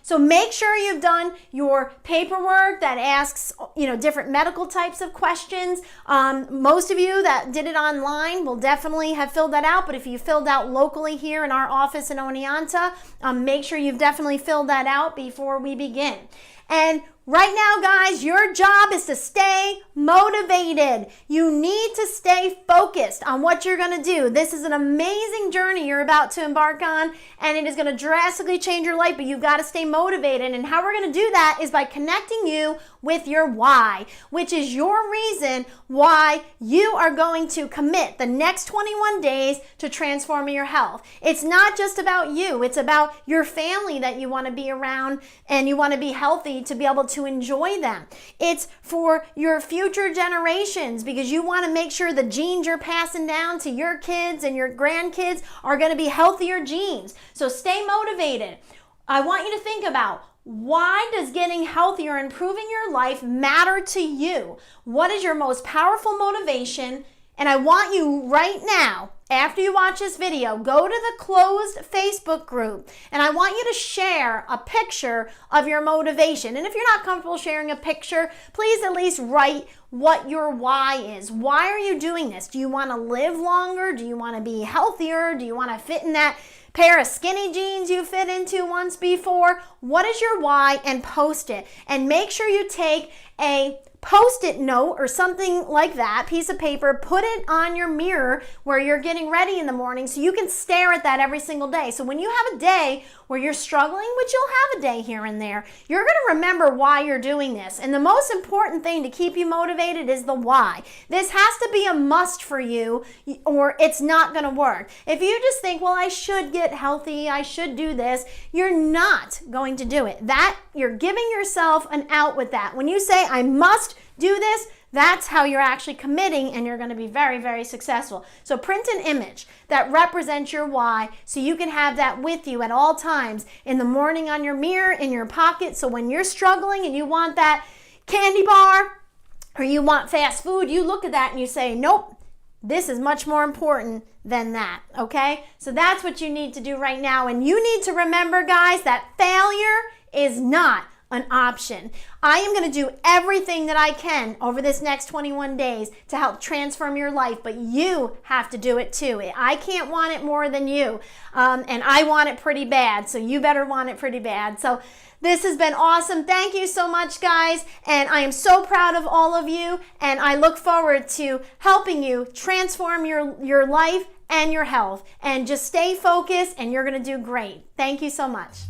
So make sure you've done your paperwork that asks, different medical types of questions. Most of you that did it online will definitely have filled that out, but if you filled out locally here in our office in Oneonta, make sure you've definitely filled that out before we begin. And right now, guys, your job is to stay motivated. You need to stay focused on what you're going to do. This is an amazing journey you're about to embark on, and it is going to drastically change your life, but you've got to stay motivated. And how we're going to do that is by connecting you with your why, which is your reason why you are going to commit the next 21 days to transforming your health. It's not just about you. It's about your family that you want to be around, and you want to be healthy to be able to enjoy them. It's for your future generations, because you want to make sure the genes you're passing down to your kids and your grandkids are going to be healthier genes. So stay motivated. I want you to think about, why does getting healthier and improving your life matter to you? What is your most powerful motivation? And I want you right now, after you watch this video, go to the closed Facebook group, and I want you to share a picture of your motivation. And if you're not comfortable sharing a picture, please at least write what your why is. Why are you doing this? Do you want to live longer? Do you want to be healthier? Do you want to fit in that pair of skinny jeans you fit into once before? What is your why? And post it. And make sure you take a Post-it note or something like that, piece of paper, put it on your mirror where you're getting ready in the morning so you can stare at that every single day. So when you have a day where you're struggling, which you'll have a day here and there, you're going to remember why you're doing this. And the most important thing to keep you motivated is the why. This has to be a must for you, or it's not going to work. If you just think, well, I should get healthy, I should do this, you're not going to do it. You're giving yourself an out with that. When you say, I must do this, that's how you're actually committing, and you're going to be very, very successful. So print an image that represents your why so you can have that with you at all times, in the morning on your mirror, in your pocket. So when you're struggling and you want that candy bar or you want fast food, you look at that and you say, nope, this is much more important than that, okay? So that's what you need to do right now. And you need to remember, guys, that failure is not an option. I am going to do everything that I can over this next 21 days to help transform your life, but you have to do it too. I can't want it more than you, and I want it pretty bad, so you better want it pretty bad. So this has been awesome. Thank you so much, guys, and I am so proud of all of you, and I look forward to helping you transform your life and your health. And just stay focused, and you're going to do great. Thank you so much.